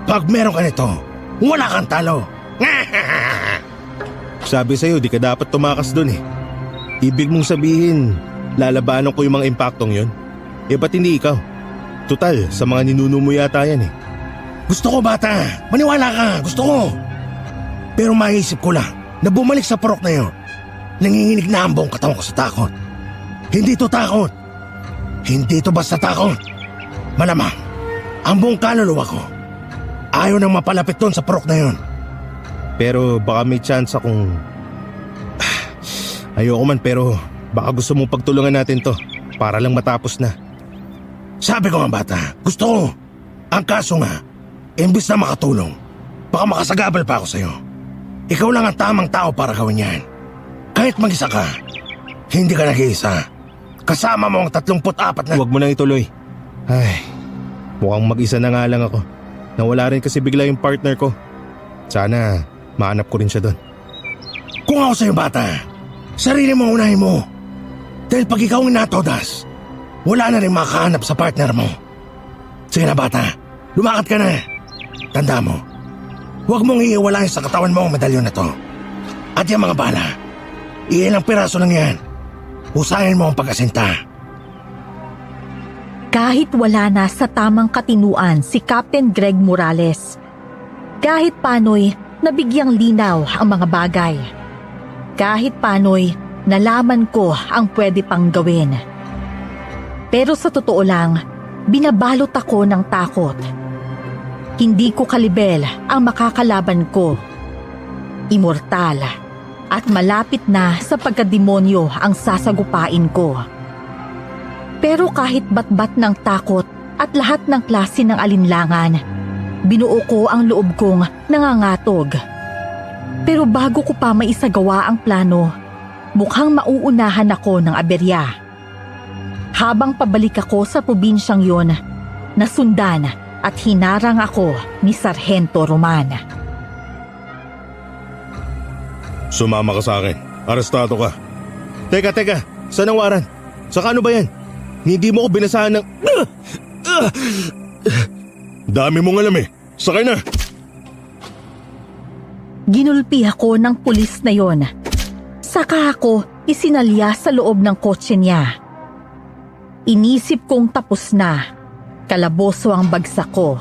S4: Pag meron ka nito, wala kang talo.
S5: Sabi sa'yo, di ka dapat tumakas dun eh. Ibig mong sabihin, lalabanan ko yung mga impaktong yun? Eh ba't hindi ikaw? Tutal, sa mga ninuno mo yata yan eh.
S4: Gusto ko, bata. Maniwala ka. Gusto ko. Pero maisip ko lang na bumalik sa purok na yun. Nanginginig na ang buong katawan ko sa takot. Hindi to takot. Hindi to basta takot. Malamang, ang buong kaluluwa ko ayaw nang mapalapit doon sa purok na yun.
S5: Pero baka may chance akong... Ayoko man pero baka gusto mong pagtulungan natin to para lang matapos na.
S4: Sabi ko nga, bata, gusto ko. Ang kaso nga, imbis na makatulong, baka makasagabal pa ako sa'yo. Ikaw lang ang tamang tao para gawin yan. Kahit mag-isa ka, hindi ka nag-iisa. Kasama mo ang 34 na...
S5: Huwag mo nang ituloy. Ay, mukhang mag-isa na nga lang ako. Nawala rin kasi bigla yung partner ko. Sana mahanap ko rin siya doon.
S4: Kung ako sa'yo, bata, sarili mo unahin mo. Dahil pag ikaw ang natodas, wala na rin makahanap sa partner mo. Sige na, bata, lumakad ka na. Tanda mo, huwag mong iiwalayin sa katawan mo ang medalyon na to. At yung mga bala, iilang piraso lang yan. Usahin mo ang pag-asinta.
S3: Kahit wala na sa tamang katinuan si Captain Greg Morales, kahit pano'y nabigyang linaw ang mga bagay, kahit pano'y nalaman ko ang pwede pang gawin. Pero sa totoo lang, binabalot ako ng takot. Hindi ko kalibel ang makakalaban ko. Immortal at malapit na sa pagkademonyo ang sasagupain ko. Pero kahit batbat ng takot at lahat ng klase ng alinlangan, binuo ko ang loob kong nangangatog. Pero bago ko pa maisagawa ang plano, mukhang mauunahan ako ng aberya. Habang pabalik ako sa probinsyang yon, nasundan at hinarang ako ni Sargento Roman.
S1: Sumama ka sa akin. Arestado ka.
S5: Teka, saan ang waran? Saka ano ba yan? Hindi mo ko binasahan ng...
S1: Dami mong alam eh. Sakay na.
S3: Ginulpi ako ng pulis na yon. Saka ako isinalya sa loob ng kotse niya. Inisip kong tapos na. Kalaboso ang bagsak ko.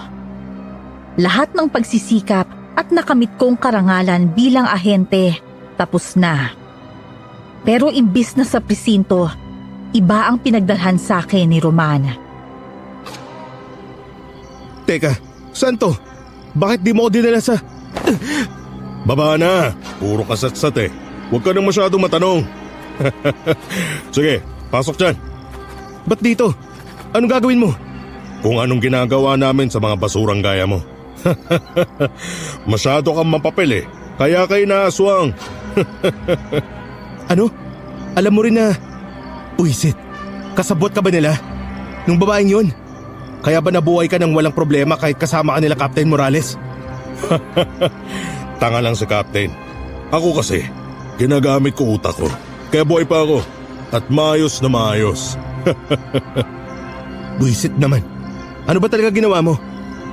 S3: Lahat ng pagsisikap at nakamit kong karangalan bilang ahente, tapos na. Pero imbis na sa presinto, iba ang pinagdalhan sa akin ni Roman.
S5: Teka, saan to? Bakit di mo ko dinala sa...
S1: Baba na. Puro kasatsat eh. Huwag ka nang masyadong matanong. Sige, pasok dyan.
S5: Ba't dito? Anong gagawin mo?
S1: Kung anong ginagawa namin sa mga basurang gaya mo. Masyado kang mapapel eh. Kaya kayo naaswang.
S5: Ano? Alam mo rin na... Uisit, kasabot ka ba nila? Nung babaeng yun? Kaya ba nabuhay ka nang walang problema kahit kasama ka nila Captain Morales?
S1: Tanga lang si Captain. Ako kasi, ginagamit ko utak ko. Kaya buhay pa ako. At maayos na maayos.
S5: Buisit naman. Ano ba talaga ginawa mo?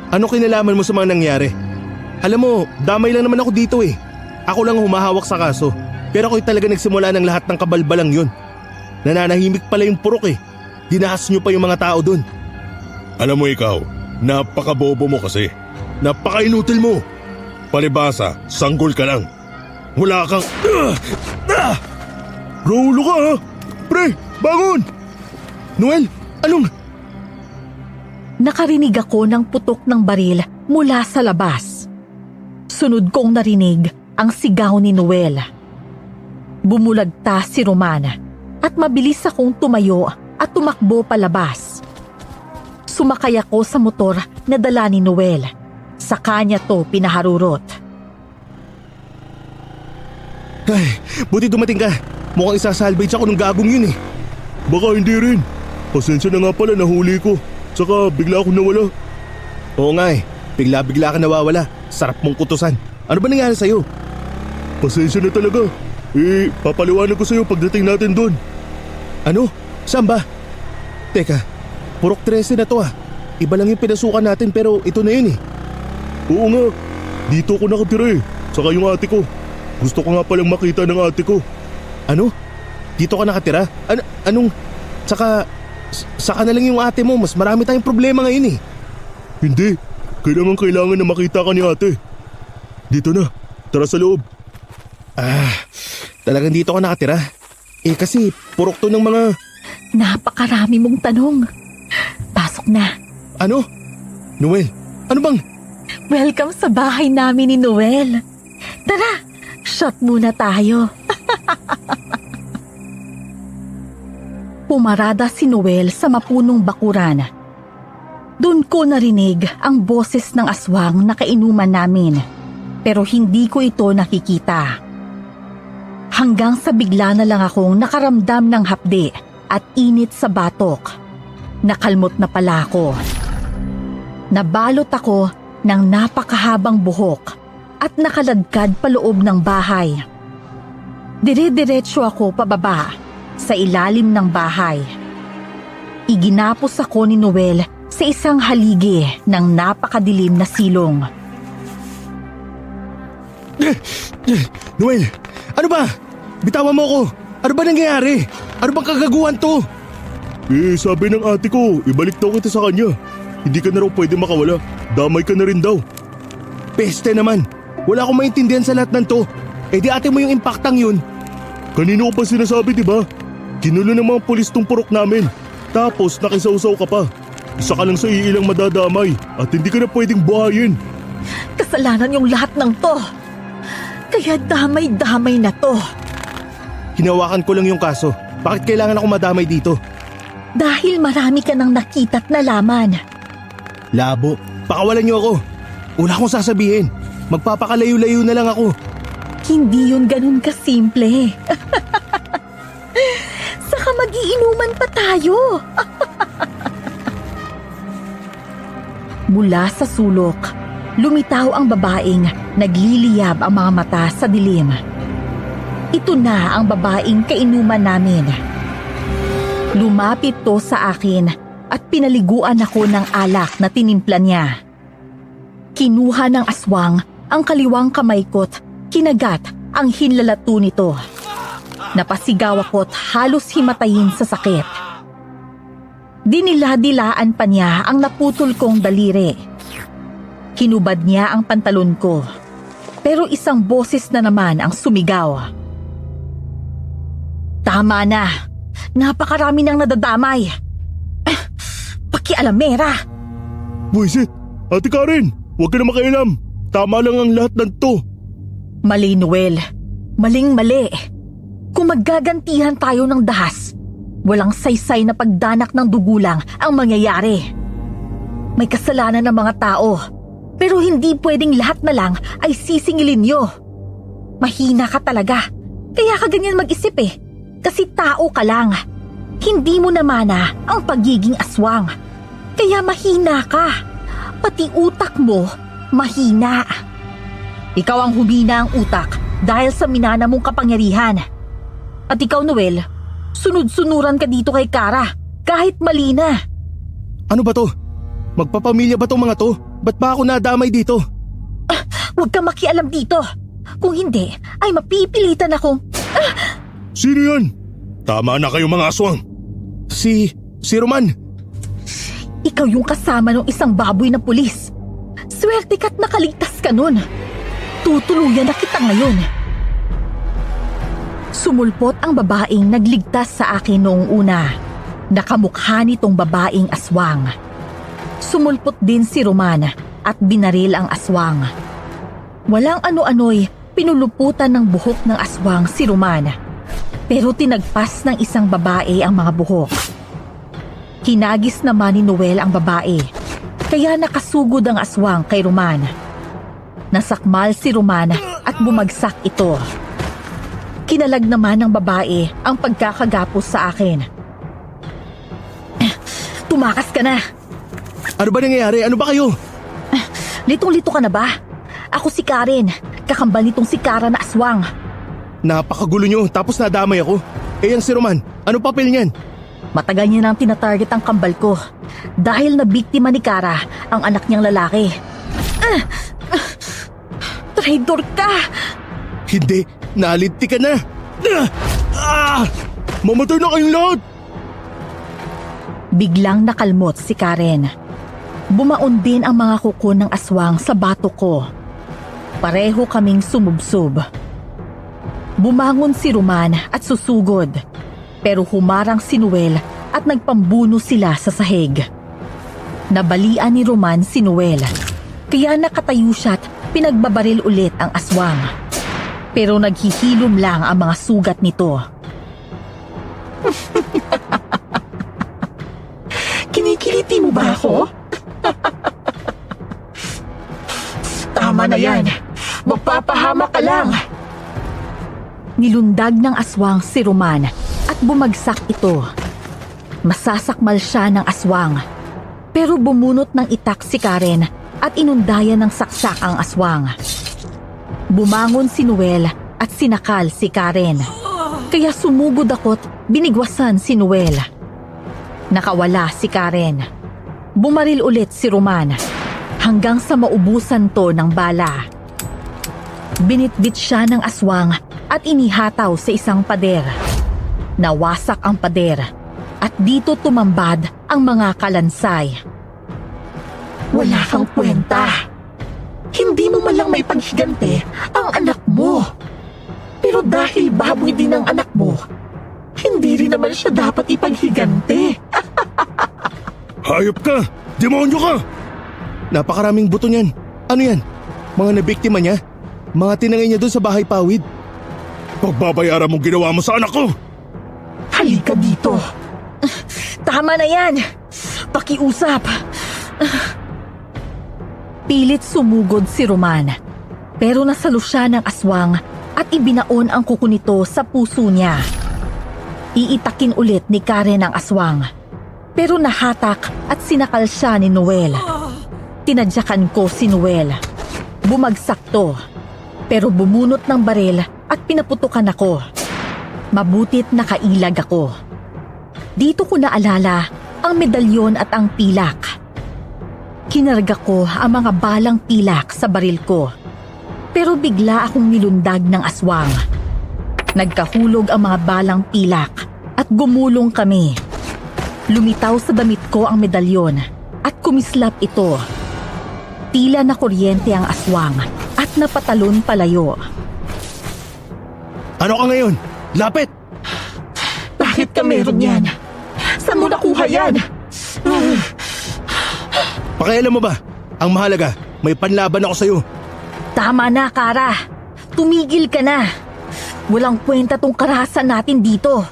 S5: Ano kinalaman mo sa mga nangyari? Alam mo, damay lang naman ako dito eh. Ako lang humahawak sa kaso. Pero ako'y talaga nagsimula ng lahat ng kabalbalang yun. Nananahimik pala yung purok eh. Dinahas nyo pa yung mga tao dun.
S1: Alam mo ikaw, napakabobo mo kasi. Napaka-inutil mo. Palibasa, sanggol ka lang. Wala kang... Raulo ka ha? Pre, bangon!
S5: Noel, anong...
S3: Nakarinig ako ng putok ng baril mula sa labas. Sunod kong narinig ang sigaw ni Noel. Bumulagta si Roman at mabilis akong tumayo at tumakbo palabas. Sumakay ako sa motor na dala ni Noel. Sa kanya to pinaharurot.
S5: Ay, buti dumating ka. Mukhang isasalvage ako ng gagong yun eh.
S1: Baka hindi rin. Pasensya na nga pala, nahuli ko. Saka bigla akong nawala.
S5: Oo nga eh, bigla-bigla ka nawawala. Sarap mong kutusan. Ano ba nangyari sa'yo?
S1: Pasensya na talaga. Papaliwanag ko sa'yo pagdating natin doon.
S5: Ano? Saan ba? Teka, purok 13 na to ah. Iba lang yung pinasukan natin pero ito na yun eh.
S1: Oo nga, dito ako nakatira eh. Saka yung ate ko. Gusto ko nga palang makita ng ate ko.
S5: Ano? Dito ka nakatira? Anong? Saka na lang yung ate mo. Mas marami tayong problema ngayon eh.
S1: Hindi, kailangan na makita ka ni ate. Dito na, tara sa loob.
S5: Talagang dito ka nakatira? Eh kasi purok to ng mga...
S3: Napakarami mong tanong. Pasok na.
S5: Ano? Noel, ano bang...
S3: Welcome sa bahay namin ni Noel. Tara, shot muna tayo. Pumarada si Noel sa mapunong bakuran. Doon ko narinig ang boses ng aswang na kainuman namin, pero hindi ko ito nakikita. Hanggang sa bigla na lang akong nakaramdam ng hapde at init sa batok. Nakalmot na pala ako. Nabalot ako ng napakahabang buhok at nakaladkad paloob ng bahay. Dire-diretso ako pababa sa ilalim ng bahay. Iginapos ako ni Noel sa isang haligi ng napakadilim na silong.
S5: Noel, ano ba? Bitawan mo ako. Ano ba nangyayari? Ano bang kagaguhan to?
S1: Sabi ng ate ko, ibalik daw kita sa kanya. Hindi ka na raw pwede makawala. Damay ka na rin daw.
S5: Peste naman. Wala akong maintindihan sa lahat ng to. Eh di ate mo yung impaktang yun.
S1: Kanino ko pa sinasabi, di ba? Ginulo ng mga pulis tong purok namin. Tapos nakisawsaw ka pa. Isa ka lang sa iilang madadamay at hindi ka na pwedeng buhayin.
S3: Kasalanan yung lahat ng to. Kaya damay-damay na to.
S5: Hinawakan ko lang yung kaso. Bakit kailangan ako madamay dito?
S3: Dahil marami ka nang nakita't nalaman.
S5: Labo, pakawalan niyo ako. Wala akong sasabihin. Magpapakalayo-layo na lang ako.
S3: Hindi yun ganun kasimple. Saka magiinuman pa tayo. Mula sa sulok, lumitaw ang babaeng nagliliyab ang mga mata sa dilim. Ito na ang babaeng kainuman namin. Lumapit to sa akin at pinaliguan ako ng alak na tinimpla niya. Kinuha ng aswang ang kaliwang kamay ko't kinagat ang hinlalato nito. Napasigaw ako't halos himatayin sa sakit. Dinila-dilaan pa niya ang naputol kong daliri. Hinubad niya ang pantalon ko. Pero isang boses na naman ang sumigaw. Tama na! Napakarami nang nadadamay! Pakialamera!
S1: Buisit! Ate Karen! Huwag ka na makialam! Tama lang ang lahat ng to!
S3: Mali, Noel. Maling-mali. Kung maggagantihan tayo ng dahas, walang saysay na pagdanak ng dugulang ang mangyayari. May kasalanan ng mga tao, pero hindi pwedeng lahat na lang ay sisingilin nyo. Mahina ka talaga, kaya ka ganyan mag-isip eh. Kasi tao ka lang. Hindi mo namana ang pagiging aswang. Kaya mahina ka. Pati utak mo, mahina. Ikaw ang humina ang utak dahil sa minana mong kapangyarihan. At ikaw, Noel, sunod-sunuran ka dito kay Kara kahit mali na.
S5: Ano ba to? Magpapamilya ba tong mga to? Ba't ba ako nadamay dito?
S3: Huwag kang makialam dito. Kung hindi, ay mapipilitan akong...
S1: Sino yan? Tama na kayo mga aswang!
S5: Si Roman.
S3: Ikaw yung kasama ng isang baboy na pulis. Swerte ka't nakaligtas ka nun. Tutuluyan na kita ngayon. Sumulpot ang babaeng nagligtas sa akin noong una. Nakamukha nitong babaeng aswang. Sumulpot din si Roman at binaril ang aswang. Walang ano-ano'y pinuluputan ng buhok ng aswang si Roman. Pero tinagpas ng isang babae ang mga buhok. Hinagis naman ni Noel ang babae, kaya nakasugod ang aswang kay Roman. Nasakmal si Roman at bumagsak ito. Kinalag naman ng babae ang pagkakagapos sa akin. Tumakas ka na!
S5: Ano ba nangyayari? Ano ba kayo?
S3: Litong-lito ka na ba? Ako si Karen, kakambal nitong si Kara na aswang.
S5: Napakagulo nyo, tapos nadamay ako. Eh yung si Roman, ano papel niyan?
S3: Matagal niya nang tinatarget ang kambal ko dahil nabiktima ni Kara ang anak niyang lalaki. Traidor ka!
S5: Hindi, nalinti ka na. Mamatay na kayong lahat!
S3: Biglang nakalmot si Karen. Bumaon din ang mga kuko ng aswang sa bato ko. Pareho kaming sumubsob. Bumangon si Roman at susugod, pero humarang si Noel at nagpambuno sila sa sahig. Nabalian ni Roman si Noel, kaya nakatayo siya at pinagbabaril ulit ang aswang. Pero naghihilom lang ang mga sugat nito.
S2: Kinikiliti mo ba ako? Tama na yan. Magpapahama ka lang.
S3: Nilundag ng aswang si Roman at bumagsak ito. Masasakmal siya ng aswang, pero bumunot ng itak si Karen at inundayan ng saksak ang aswang. Bumangon si Noel at sinakal si Karen, kaya sumugod ako't binigwasan si Noel. Nakawala si Karen. Bumaril ulit si Roman hanggang sa maubusan to ng bala. Binitbit siya ng aswang at inihataw sa isang pader. Nawasak ang pader at dito tumambad ang mga kalansay.
S2: Wala kang kwenta. Hindi mo man lang may paghigante ang anak mo. Pero dahil baboy din ang anak mo, hindi rin naman siya dapat ipaghigante.
S1: Hayop ka! Demonyo ka!
S5: Napakaraming buto niyan. Ano yan? Mga nabiktima niya? Mga tinangay niya doon sa bahay pawid?
S1: Pagbabayaran mong ginawa mo sa anak ko!
S2: Halika dito.
S3: Tama na yan! Pakiusap! Pilit sumugod si Roman, pero nasalo siya ng aswang at ibinaon ang kuko nito sa puso niya. Iitakin ulit ni Karen ang aswang, pero nahatak at sinakal siya ni Noel. Tinadyakan ko si Noel. Bumagsak to, pero bumunot ng baril at pinaputukan ako. Mabutit nakailag ako. Dito ko naalala ang medalyon at ang pilak. Kinarga ko ang mga balang pilak sa baril ko, pero bigla akong nilundag ng aswang. Nagkahulog ang mga balang pilak at gumulong kami. Lumitaw sa damit ko ang medalyon at kumislap ito. Tila na kuryente ang aswang at napatalon palayo.
S5: Ano ka ngayon? Lapit!
S2: Bakit ka meron yan? Saan mo nakuha yan?
S5: Pakialam mo ba? Ang mahalaga, may panlaban ako sa'yo.
S3: Tama na, Kara. Tumigil ka na. Walang kwenta tong karahasan natin dito.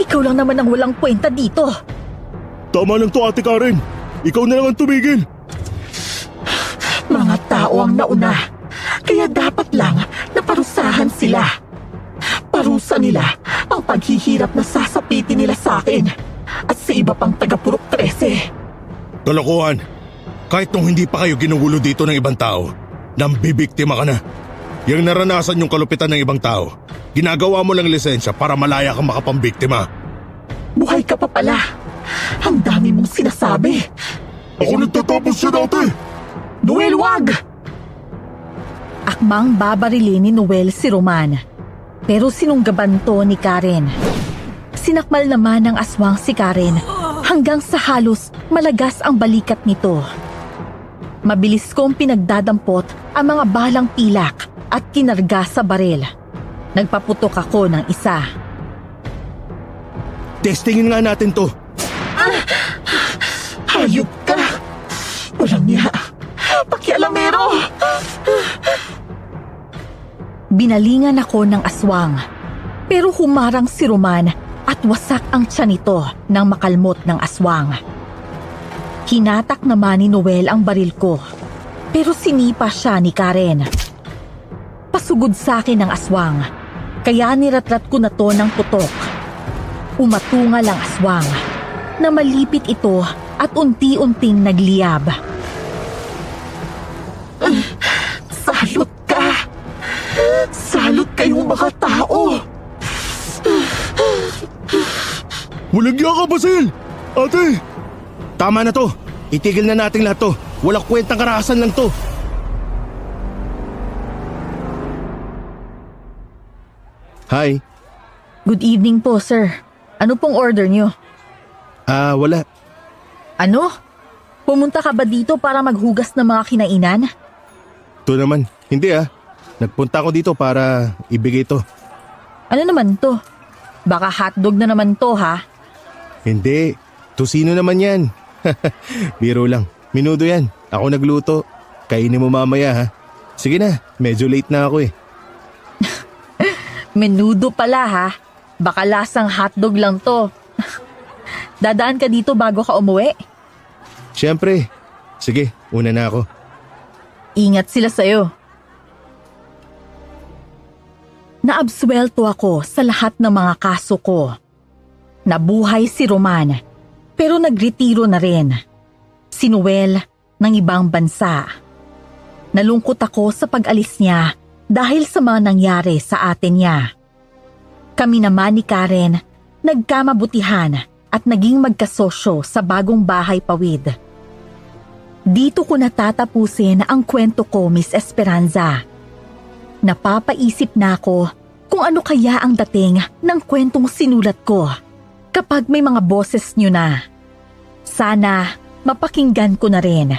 S3: Ikaw lang naman ang walang kwenta dito.
S1: Tama lang to, Ate Karen. Ikaw na lang ang tumigil.
S2: Mga tao ang nauna, kaya dapat lang naparusahan sila. Parusa nila ang paghihirap na sasapitin nila sa akin at sa iba pang taga-Purok 13.
S1: Kalokohan. Kahit nung hindi pa kayo ginugulo dito ng ibang tao, nang bibiktima ka na. Yung naranasan yung kalupitan ng ibang tao, ginagawa mo lang lisensya para malaya kang makapambiktima.
S2: Buhay ka pa pala. Ang dami mong sinasabi.
S1: Ako nagtatapos siya dati!
S2: Noel, wag!
S3: Akmang babarilin ni Noel si Roman, pero sinunggaban to ni Karen. Sinakmal naman ng aswang si Karen hanggang sa halos malagas ang balikat nito. Mabilis kong pinagdadampot ang mga balang pilak at kinarga sa baril. Nagpaputok ako ng isa.
S5: Testingin nga natin to.
S2: Hayop ka! Walang niya. Pakialamero!
S3: Binalingan ako ng aswang, pero humarang si Roman at wasak ang tiyan nito nang makalmot ng aswang. Hinatak naman ni Noel ang baril ko, pero sinipa siya ni Karen. Pasugod sa akin ang aswang, kaya niratrat ko na to ng putok. Umatungal ang aswang, na malipit ito at unti-unting nagliyab.
S2: Salot ka! Salot kayong mga tao!
S1: Walang giya ka, Basil! Ate!
S5: Tama na to! Itigil na nating lahat to! Walang kwentang karahasan lang to! Hi.
S3: Good evening po, sir. Ano pong order niyo?
S5: Wala.
S3: Ano? Pumunta ka ba dito para maghugas ng mga kinainan?
S5: To naman. Hindi Nagpunta ako dito para ibigay to.
S3: Ano naman to? Baka hotdog na naman to, ha?
S5: Hindi. Tusino naman yan. Biro lang. Minudo yan. Ako nagluto. Kainin mo mamaya ha. Sige na. Medyo late na ako eh.
S3: Menudo pala, ha? Baka lasang hotdog lang to. Dadaan ka dito bago ka umuwi?
S5: Siyempre. Sige, una na ako.
S3: Ingat sila sa'yo. Naabsuelto ako sa lahat ng mga kaso ko. Nabuhay si Roman, pero nagretiro na rin. Si Noel ng ibang bansa. Nalungkot ako sa pag-alis niya dahil sa mga nangyari sa atin niya. Kami naman ni Karen nagkamabutihan at naging magkasosyo sa bagong bahay pawid. Dito ko natatapusin ang kwento ko, Miss Esperanza. Napapaisip na ako kung ano kaya ang dating ng kwentong sinulat ko kapag may mga boses nyo na. Sana mapakinggan ko na rin.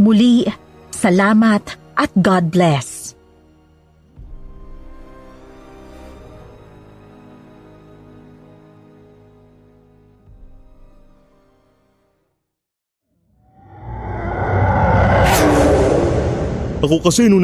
S3: Muli, salamat at God bless.
S1: Ako kasi nung